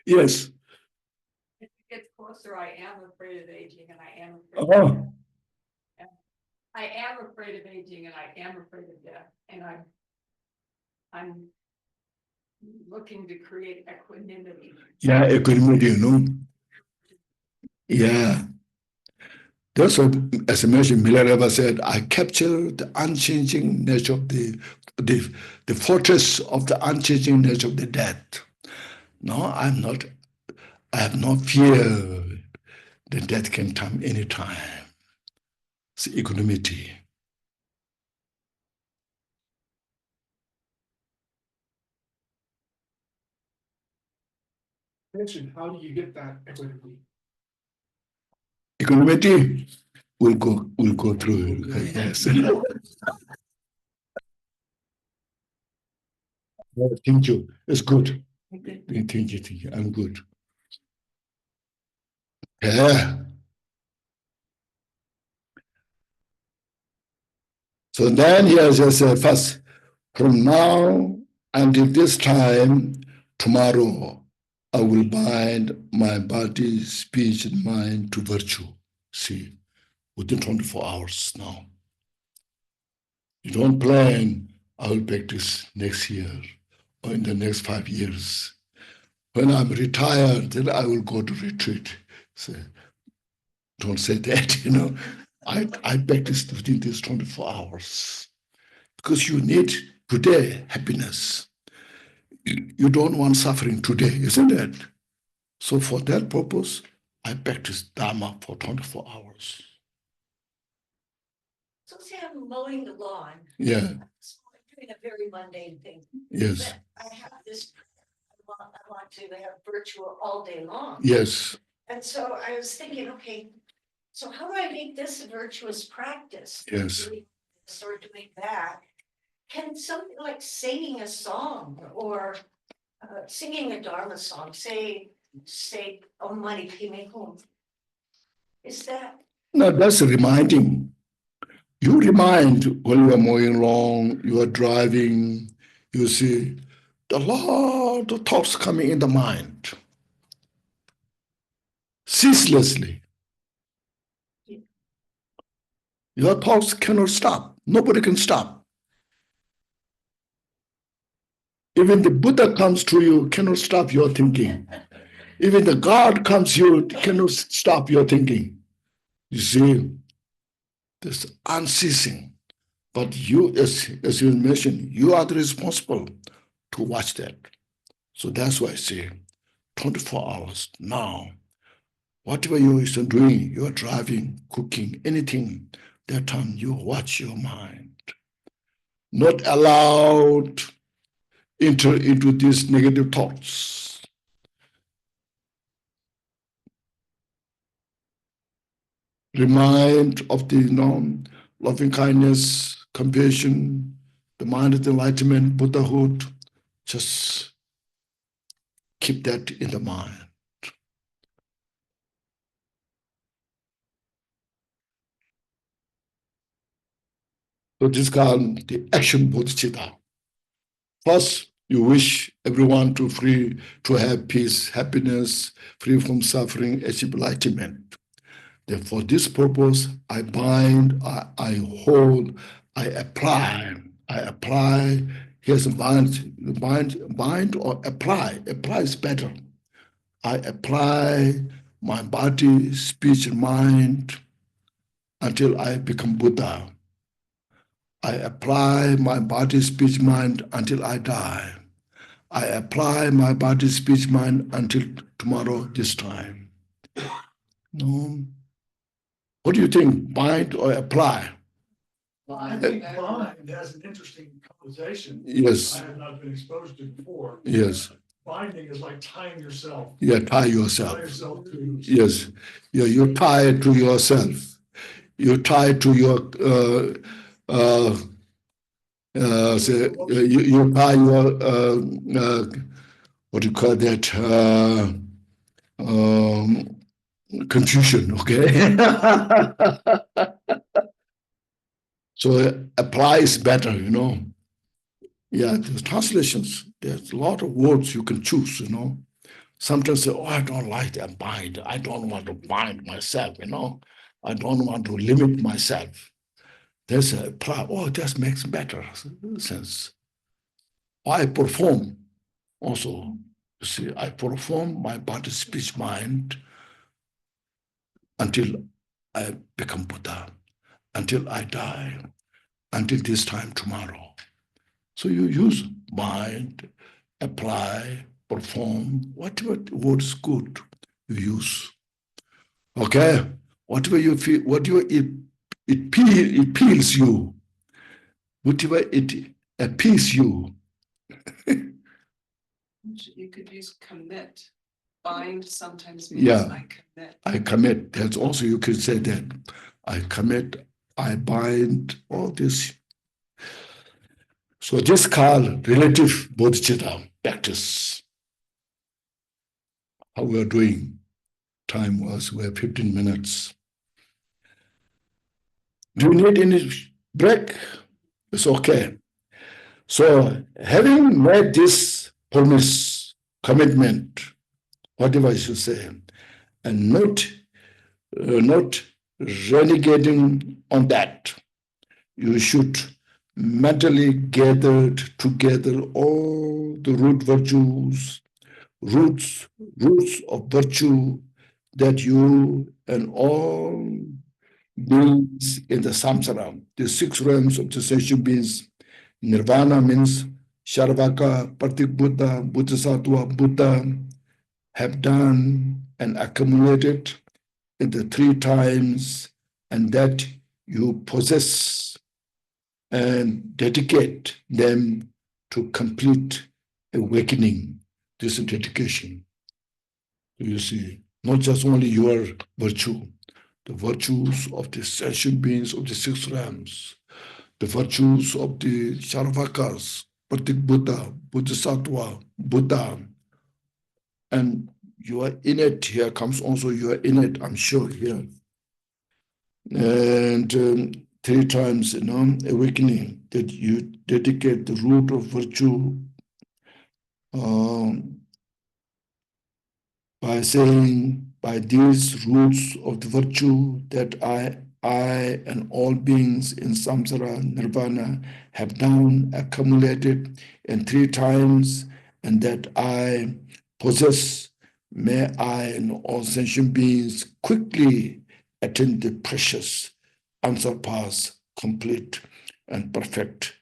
Yes. As it gets closer, I am afraid of aging and I am afraid of Oh. death. I am afraid of aging and I am afraid of death. And I'm looking to create equanimity. Yeah, equanimity, you know. Yeah. That's what, as I mentioned, Milarepa said, I capture the unchanging nature of the fortress of the unchanging nature of the death. No, I'm not, I have no fear that death can come anytime. It's equanimity. How do you get that equity? Equanimity will go through. Yes. Thank you. It's good. Thank you. I'm good. Yeah. So then he has just said, first, from now until this time, tomorrow, I will bind my body, speech, and mind to virtue. See, within 24 hours now. You don't plan, I will practice next year or in the next 5 years. When I'm retired, then I will go to retreat. So, don't say that, you know. I practice within these 24 hours because you need today happiness. You don't want suffering today, isn't it? So for that purpose, I practice Dharma for 24 hours. So say I'm mowing the lawn. Yeah. So I'm doing a very mundane thing. Yes. But I have this, I want to have virtual all day long. Yes. And so I was thinking, okay, so how do I make this a virtuous practice? Yes. Doing this or doing that. Can something like singing a song or singing a Dharma song, say, Om Mani Padme Hum. Is that? No, that's reminding. You remind when you are mowing along, you are driving, you see a lot of thoughts coming in the mind. Ceaselessly. Your thoughts cannot stop. Nobody can stop. Even the Buddha comes to you, cannot stop your thinking. Even the God comes to you, cannot stop your thinking. You see, this unceasing. But you, as you mentioned, you are the responsible to watch that. So that's why I say 24 hours now. Whatever you are doing, you are driving, cooking, anything, that time you watch your mind. Not allowed enter into these negative thoughts. Remind of the loving kindness, compassion, the mind of enlightenment, Buddhahood. Just keep that in the mind. So this is called the action bodhicitta. First, you wish everyone to have peace, happiness, free from suffering, achieve enlightenment. Then for this purpose, I bind, I hold, I apply. Here's a bind or apply. Apply is better. I apply my body, speech, and mind until I become Buddha. I apply my body, speech, mind until I die. I apply my body, speech, mind until tomorrow, this time. No. What do you think? Bind or apply? Well, I think bind has an interesting connotation. Yes. I have not been exposed to before. Yes. Binding is like tying yourself. Yeah, tie yourself. Tie yourself to. Yes. Yeah, you tie it to yourself. You tie to your you tie your what do you call that? Confusion, okay? So apply is better, Yeah, the translations, there's a lot of words you can choose, Sometimes say, oh, I don't like that bind. I don't want to bind myself, I don't want to limit myself. There's a apply, oh, that makes better sense. I perform also. You see, I perform my body, speech, mind until I become Buddha, until I die, until this time tomorrow. So you use mind, apply, perform, whatever word is good, you use. Okay? Whatever you feel, whatever it peels you, whatever it appeals you. You could use commit. Bind sometimes means Yeah. I commit. I commit. That's also, you could say that. I commit, I bind, all this. So this called relative bodhicitta practice. How we are doing. Time was, we have 15 minutes. Do you need any break? It's okay. So having made this promise, commitment, whatever I should say, and not renegading on that, you should mentally gather together all the roots of virtue that you and all beings in the samsara, the 6 realms of the sentient beings. Nirvana means Sharvaka, Partik Buddha, Bodhisattva, Buddha have done and accumulated in the 3 times, and that you possess and dedicate them to complete awakening. This is dedication. You see, not just only your virtue, the virtues of the sentient beings of the 6 realms, the virtues of the Charvakas, Pratik Buddha, Bodhisattva, Buddha, and you are in it. Here comes also you are in it, I'm sure, here. And 3 times, awakening, that you dedicate the root of virtue by saying, by these roots of the virtue that I I and all beings in samsara nirvana have now accumulated in 3 times, and that I possess, may I and all sentient beings quickly attain the precious, unsurpassed, complete, and perfect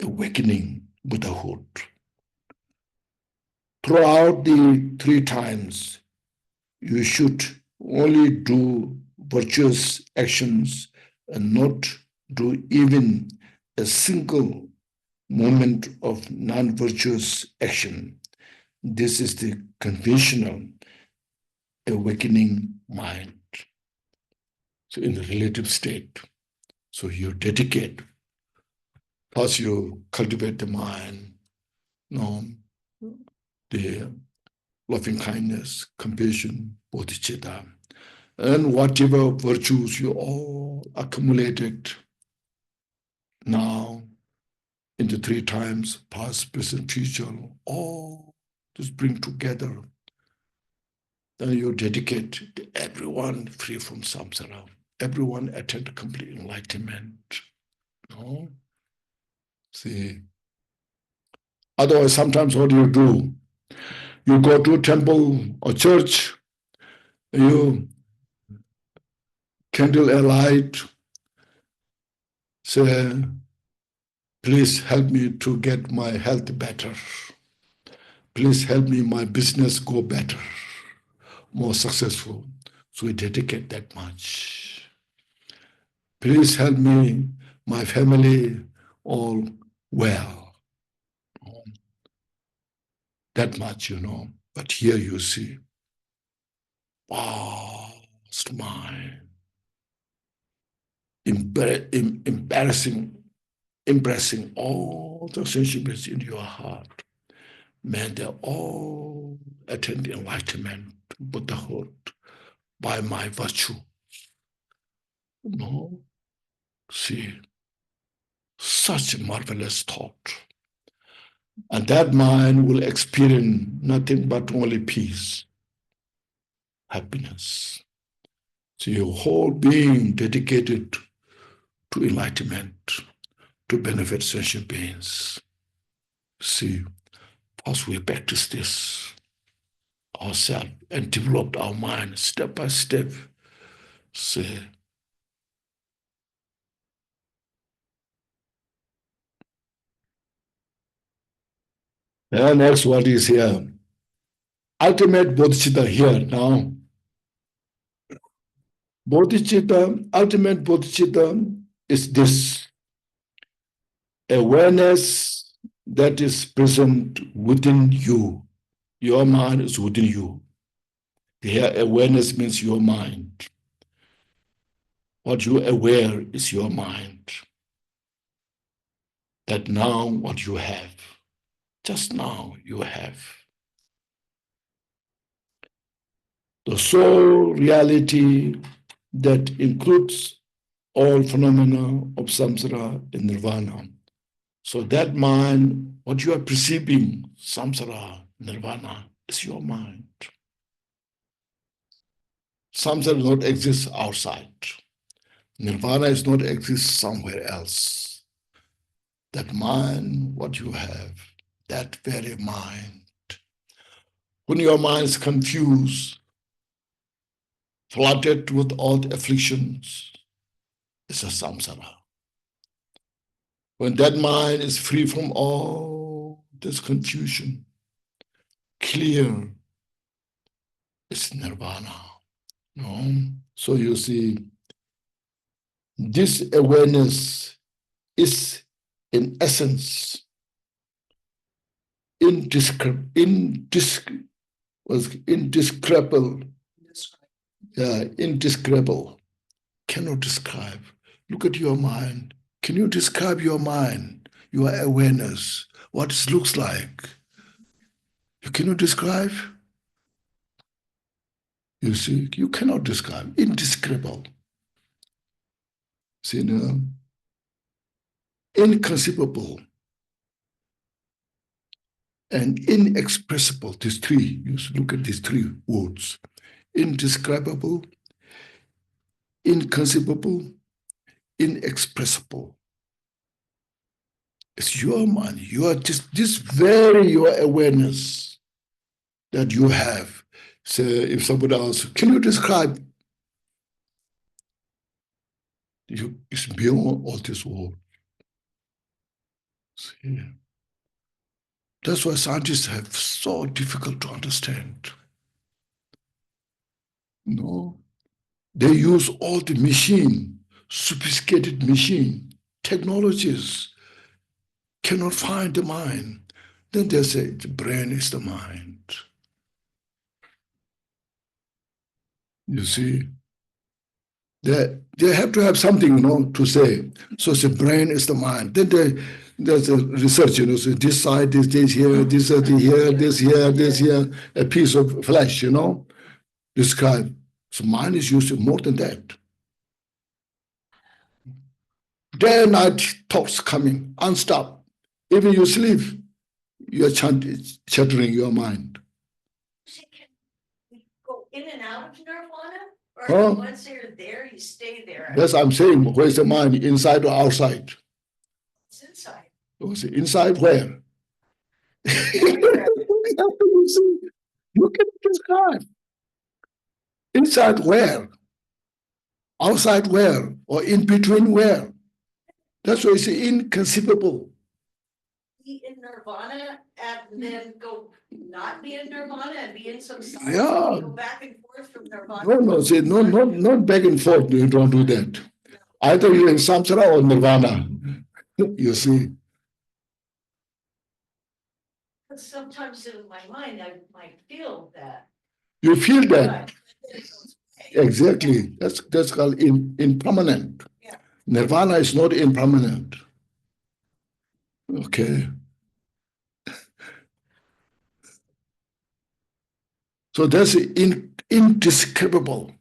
awakening Buddhahood. Throughout the 3 times, you should only do virtuous actions and not do even a single moment of non-virtuous action. This is the conventional awakening mind. So in the relative state, so you dedicate, plus you cultivate the mind, the loving kindness, compassion, bodhicitta, and whatever virtues you all accumulated now in the 3 times, past, present, future, all just bring together. Then you dedicate to everyone free from samsara, everyone attain complete enlightenment. No? See, otherwise, sometimes what do? You go to a temple or church, you candle a light, say, please help me to get my health better. Please help me, my business go better, more successful. So we dedicate that much. Please help me, my family all well. That much, But here you see, vast mind, impressing all the sensibilities in your heart. Man, they all attain enlightenment, Buddhahood, by my virtue. See, such a marvelous thought. And that mind will experience nothing but only peace, happiness. So your whole being dedicated to enlightenment, to benefit sentient beings. See, as we practice this ourselves and developed our mind step by step, see, and next what is here? Ultimate bodhicitta here now. Bodhicitta, ultimate bodhicitta is this awareness that is present within you. Your mind is within you. Here, awareness means your mind. What you are aware is your mind. That now what you have, just now you have. The sole reality that includes all phenomena of samsara and nirvana. So that mind, what you are perceiving, samsara, nirvana, is your mind. Samsara does not exist outside. Nirvana is not exist somewhere else. That mind, what you have, that very mind. When your mind is confused, flooded with all the afflictions, it's a samsara. When that mind is free from all this confusion, clear, it's nirvana. So you see, this awareness is in essence indescribable. Yeah, indescribable. Cannot describe. Look at your mind. Can you describe your mind, your awareness, what it looks like? You cannot describe? You see, you cannot describe. Indescribable. See, inconceivable and inexpressible. These 3, you look at these 3 words. Indescribable, inconceivable, inexpressible. It's your mind. You are just this very your awareness that you have. So if somebody asks, can you describe? It's beyond all this world. See? That's why scientists have so difficult to understand. No, they use all the machine, sophisticated machine, technologies, cannot find the mind. Then they say the brain is the mind. You see, they have to have something, to say. So the brain is the mind. Then there's a research, so this side, this here, this here, this here, this here, a piece of flesh, describe. So mind is used more than that. Day and night thoughts coming, unstopped. Even you sleep, you're chattering your mind. Can we go in and out of nirvana? Or Huh? once you're there, you stay there? Yes, I'm saying, where's the mind, inside or outside? It's inside. Inside where? You see, you can describe. Inside where? Outside where? Or in between where? That's why it's inconceivable. Be in nirvana and then go not be in nirvana and be in some side. Yeah. Go back and forth from nirvana. Not back and forth. You don't do that. Either you're in samsara or nirvana. You see. But sometimes in my mind, I might feel that. You feel that. But then Exactly. That's called impermanent. Yeah. Nirvana is not impermanent. Okay. So that's indescribable.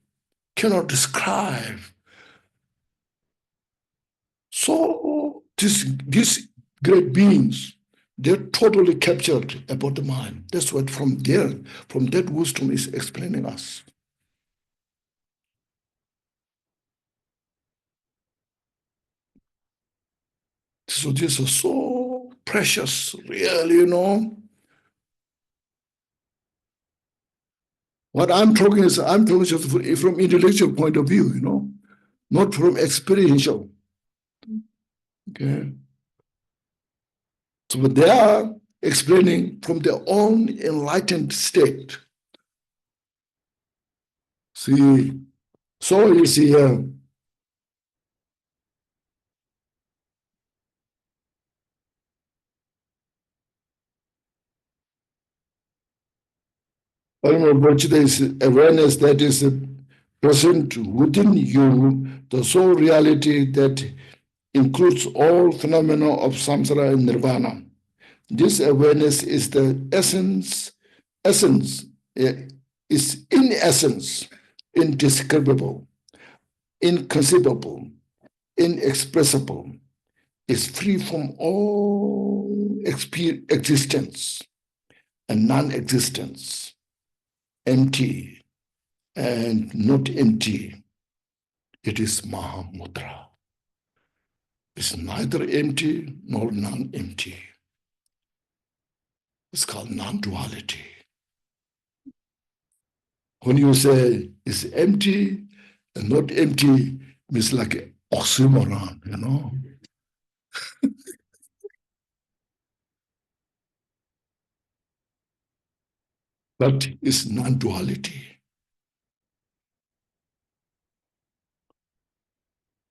Cannot describe. So these great beings, they're totally captured about the mind. That's what from that wisdom is explaining us. So this is so precious, really, What I'm talking just from intellectual point of view, not from experiential. Okay. So they are explaining from their own enlightened state. See, so you see here. But there is awareness that is present within you, the soul reality that includes all phenomena of samsara and nirvana. This awareness is the essence, is in essence indescribable, inconceivable, inexpressible, is free from all existence and non-existence, empty and not empty. It is Mahamudra. It's neither empty nor non-empty. It's called non-duality. When you say it's empty and not empty, it's like an oxymoron, But it's non-duality.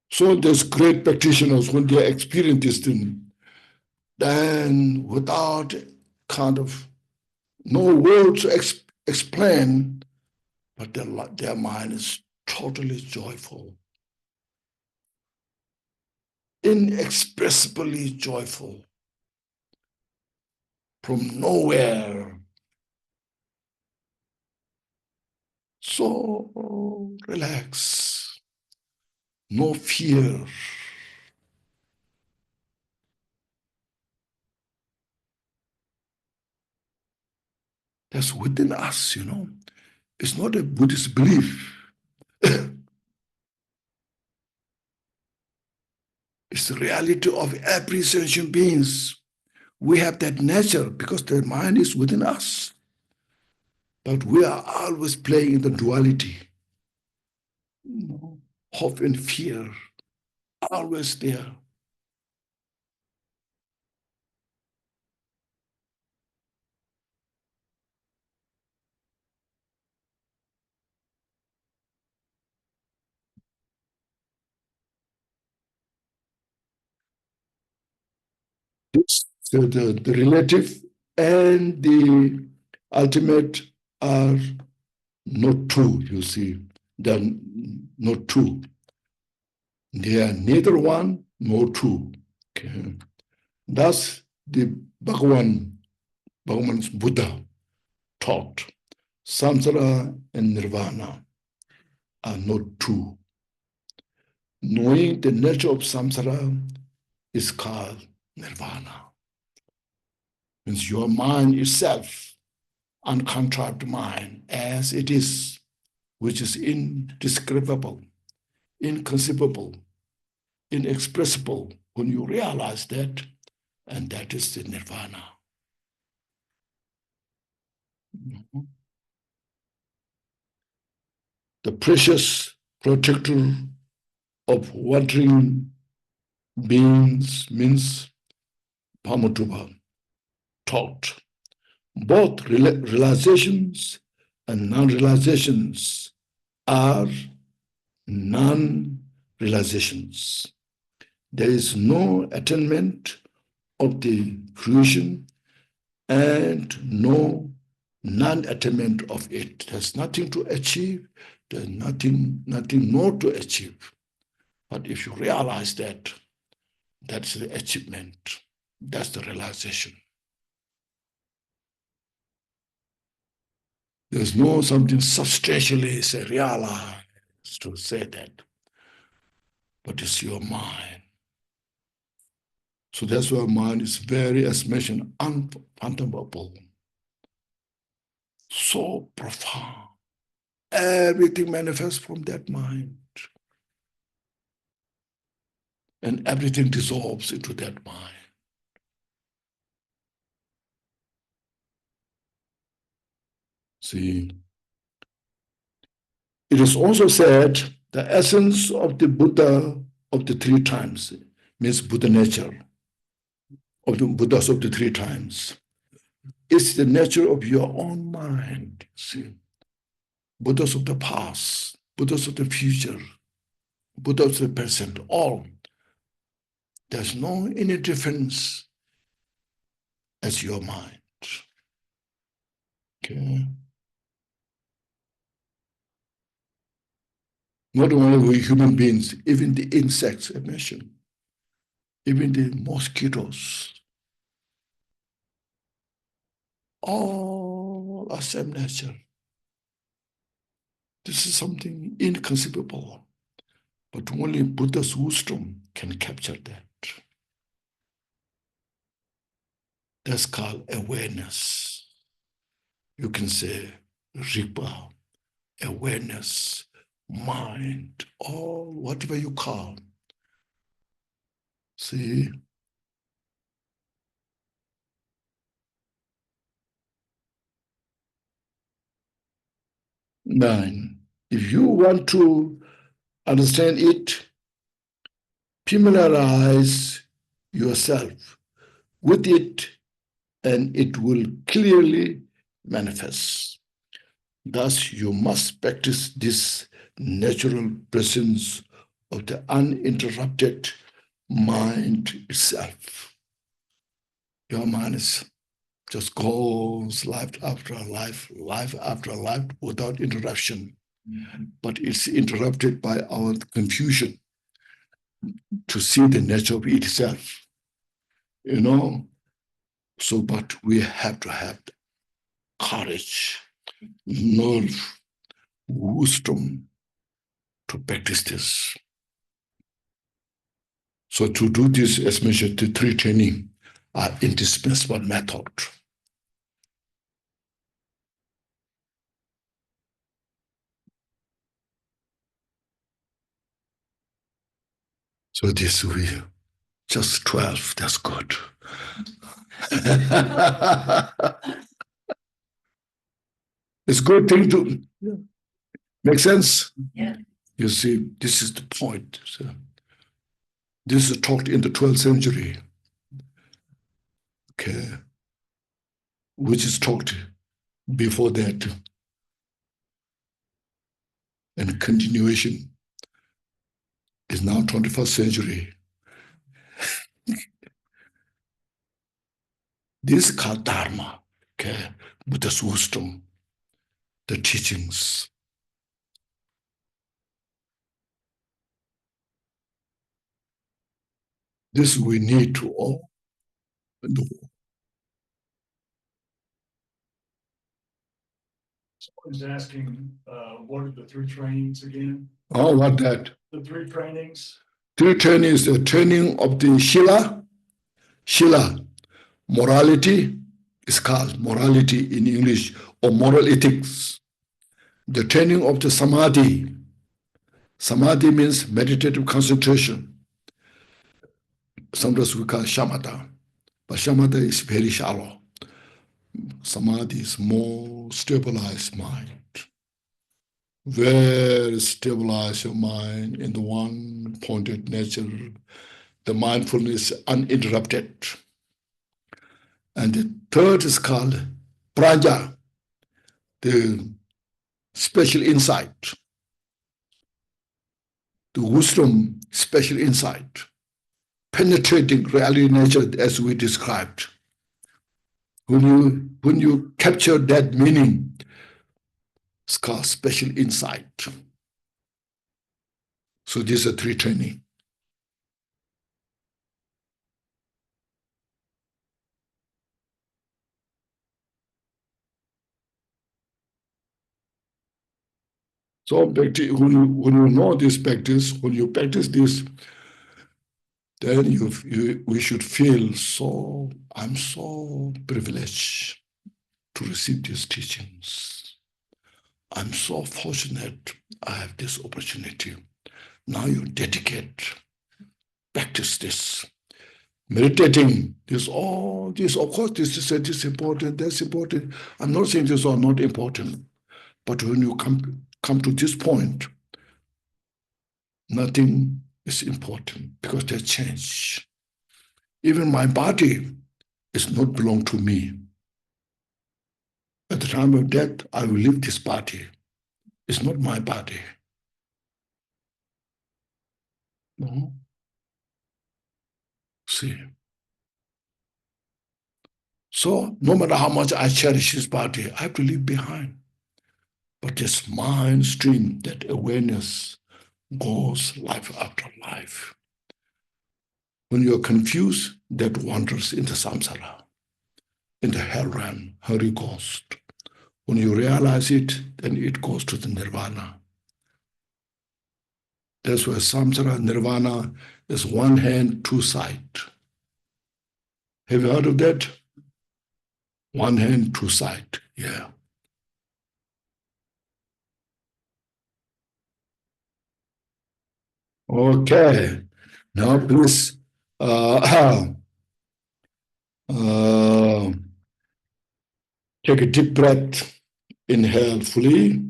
So there's great practitioners, when they experience this thing, then without kind of no words to explain, but their mind is totally joyful, inexpressibly joyful, from nowhere. So relax, no fear. That's within us, It's not a Buddhist belief. It's the reality of every sentient beings. We have that nature because the mind is within us. But we are always playing in the duality. Hope and fear, always there. So the relative and the ultimate are not true, you see. They're not true. They are neither one nor two. Okay. Thus, the Bhagavan's Buddha taught samsara and nirvana are not true. Knowing the nature of samsara is called nirvana. Means your mind itself, uncontrolled mind as it is, which is indescribable, inconceivable, inexpressible, when you realize that, and that is the nirvana. The precious protector of wandering beings means Pamatuba taught. Both realizations and non-realizations are non-realizations. There is no attainment of the fruition and no non-attainment of it. There's nothing to achieve, there's nothing more to achieve. But if you realize that, that's the achievement, that's the realization. There's no something substantially say realized to say that, but it's your mind. So that's why mind is very, as mentioned, unfathomable, so profound. Everything manifests from that mind. And everything dissolves into that mind. See, it is also said the essence of the Buddha of the three times means Buddha nature of the Buddhas of the three times. It's the nature of your own mind. See, Buddhas of the past, Buddhas of the future, Buddhas of the present, all. There's no any difference as your mind. Okay. Not only we human beings, even the insects I mentioned, even the mosquitoes, all are same nature. This is something inconceivable, but only Buddha's wisdom can capture that. That's called awareness. You can say Ripa, awareness, mind, all whatever you call. See? Nine. If you want to understand it, familiarize yourself with it, and it will clearly manifest. Thus, you must practice this natural presence of the uninterrupted mind itself. Your mind is just goes life after life, life after life without interruption. But it's interrupted by our confusion to see the nature of itself. So, but we have to have courage, nerve, wisdom to practice this. So to do this, as mentioned, the three training are indispensable method. So this way, Just 12, that's good. It's a good thing to make sense. Yeah. You see, this is the point. So, this is taught in the 12th century, okay, which is taught before that, and continuation is now 21st century. This is called Dharma, okay, Buddha's wisdom, the teachings. This we need to all know. Someone's asking, what are the three trainings again? Oh, what that? The three trainings? Three trainings, the training of the Shila, morality is called morality in English, or moral ethics. The training of the Samadhi. Samadhi means meditative concentration. Sometimes we call shamatha, but shamatha is very shallow. Samadhi is more stabilized mind. Very stabilize your mind in the one pointed nature, the mindfulness uninterrupted. And the third is called prajna, the special insight, the wisdom, special insight, penetrating reality nature as we described. When you capture that meaning, it's called special insight. So these are three training. So when you know this practice, when you practice this, then we should feel so, I'm so privileged to receive these teachings. I'm so fortunate I have this opportunity. Now you dedicate, practice this. Meditating, this, of course, this is important, that's important. I'm not saying these are not important, but when you come to this point, nothing is important because they change. Even my body is not belong to me. At the time of death, I will leave this body. It's not my body. No. See. So no matter how much I cherish this body, I have to leave behind. But this mind stream, that awareness goes life after life. When you're confused, that wanders into samsara, in the hell realm, hurry ghost. When you realize it, then it goes to the nirvana. That's why samsara, nirvana is one hand, two sides. Have you heard of that? One hand, two sides. Yeah. Okay. Now please uh, take a deep breath. Inhale fully.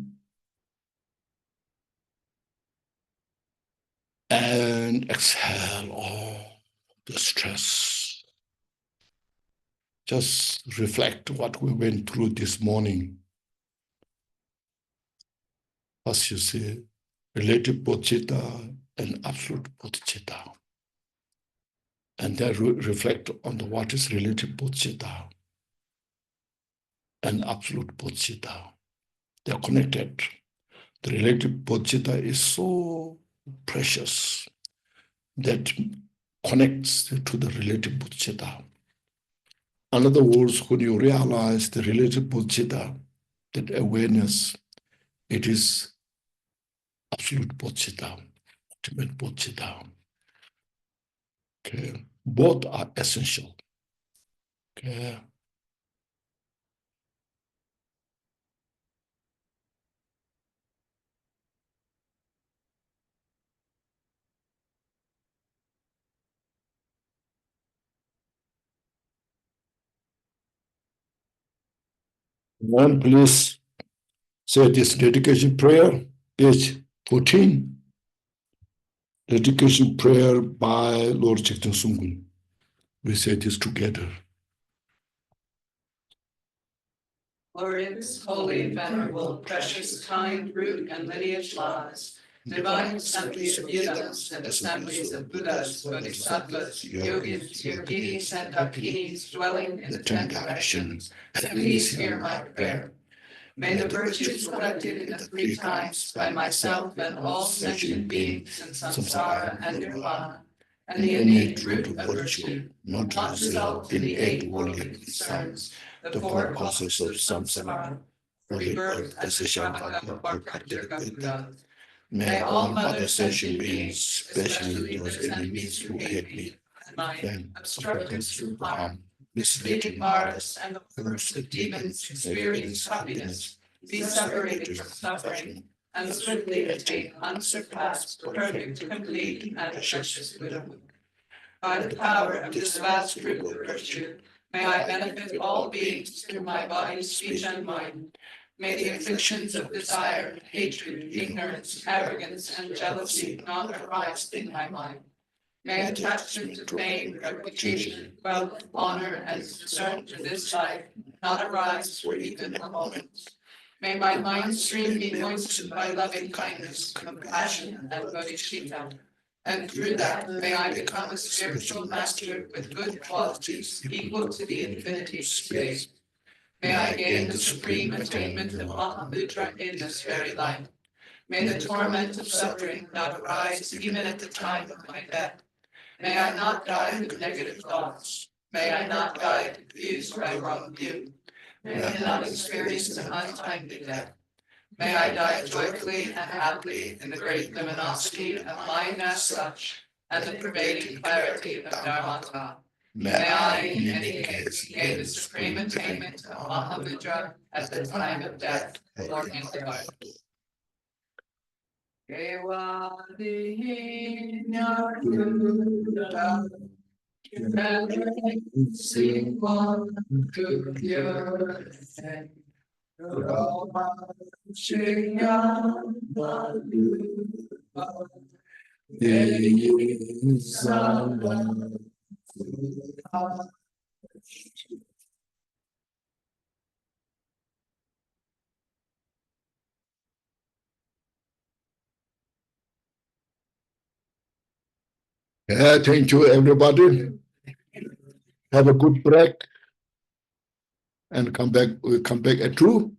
And exhale all the stress. Just reflect what we went through this morning. As you see, relative bodhicitta and absolute bodhicitta. And then reflect on what is relative bodhicitta and absolute bodhicitta. They're connected. The relative bodhicitta is so precious that connects to the relative bodhicitta. In other words, when you realize the relative bodhicitta, that awareness, it is absolute bodhicitta, ultimate bodhicitta. Okay. Both are essential. Okay. Then please say this dedication prayer, page 14. Dedication prayer by Lord Chikten Sungun. We say this together. Glorious, holy, venerable, precious, kind, root, and lineage laws, divine assemblies of Buddhas and assemblies of Buddhas, Bodhisattvas, Yogis, Yoginis, and Dakinis dwelling in the 10 directions, please hear my prayer. May the virtues collected in the 3 times by myself and all sentient beings in samsara and nirvana, and the innate root of virtue, not resolved in the 8 worldly concerns, the 4 causes of samsara, rebirth as a Shankara or Buddha. May all other sentient beings, especially those enemies who hate me, and obstructors through harm, misleading Maras, and the worst of demons experience happiness, be separated from suffering, and swiftly attain unsurpassed, perfect, complete, and precious Buddhahood. By the power of this vast root of virtue, may I benefit all beings through my body, speech, and mind. May the afflictions of desire, hatred, ignorance, arrogance, and jealousy not arise in my mind. May attachment to fame, reputation, wealth, honor, and concern to this life not arise for even a moment. May my mind stream be moistened by loving kindness, compassion, and bodhicitta. And through that, may I become a spiritual master with good qualities equal to the infinity of space. May I gain the supreme attainment of Mahamudra in this very life. May the torment of suffering not arise even at the time of my death. May I not die with negative thoughts. May I not die confused by wrong view. May I not experience an untimely death. May I die joyfully and happily in the great luminosity of mind as such, and the pervading clarity of Dharmata. May I, in any case, gain the supreme attainment of Mahamudra at the time of death, or in the life. Yeah, thank you, everybody. Have a good break and come back. We'll come back at 2.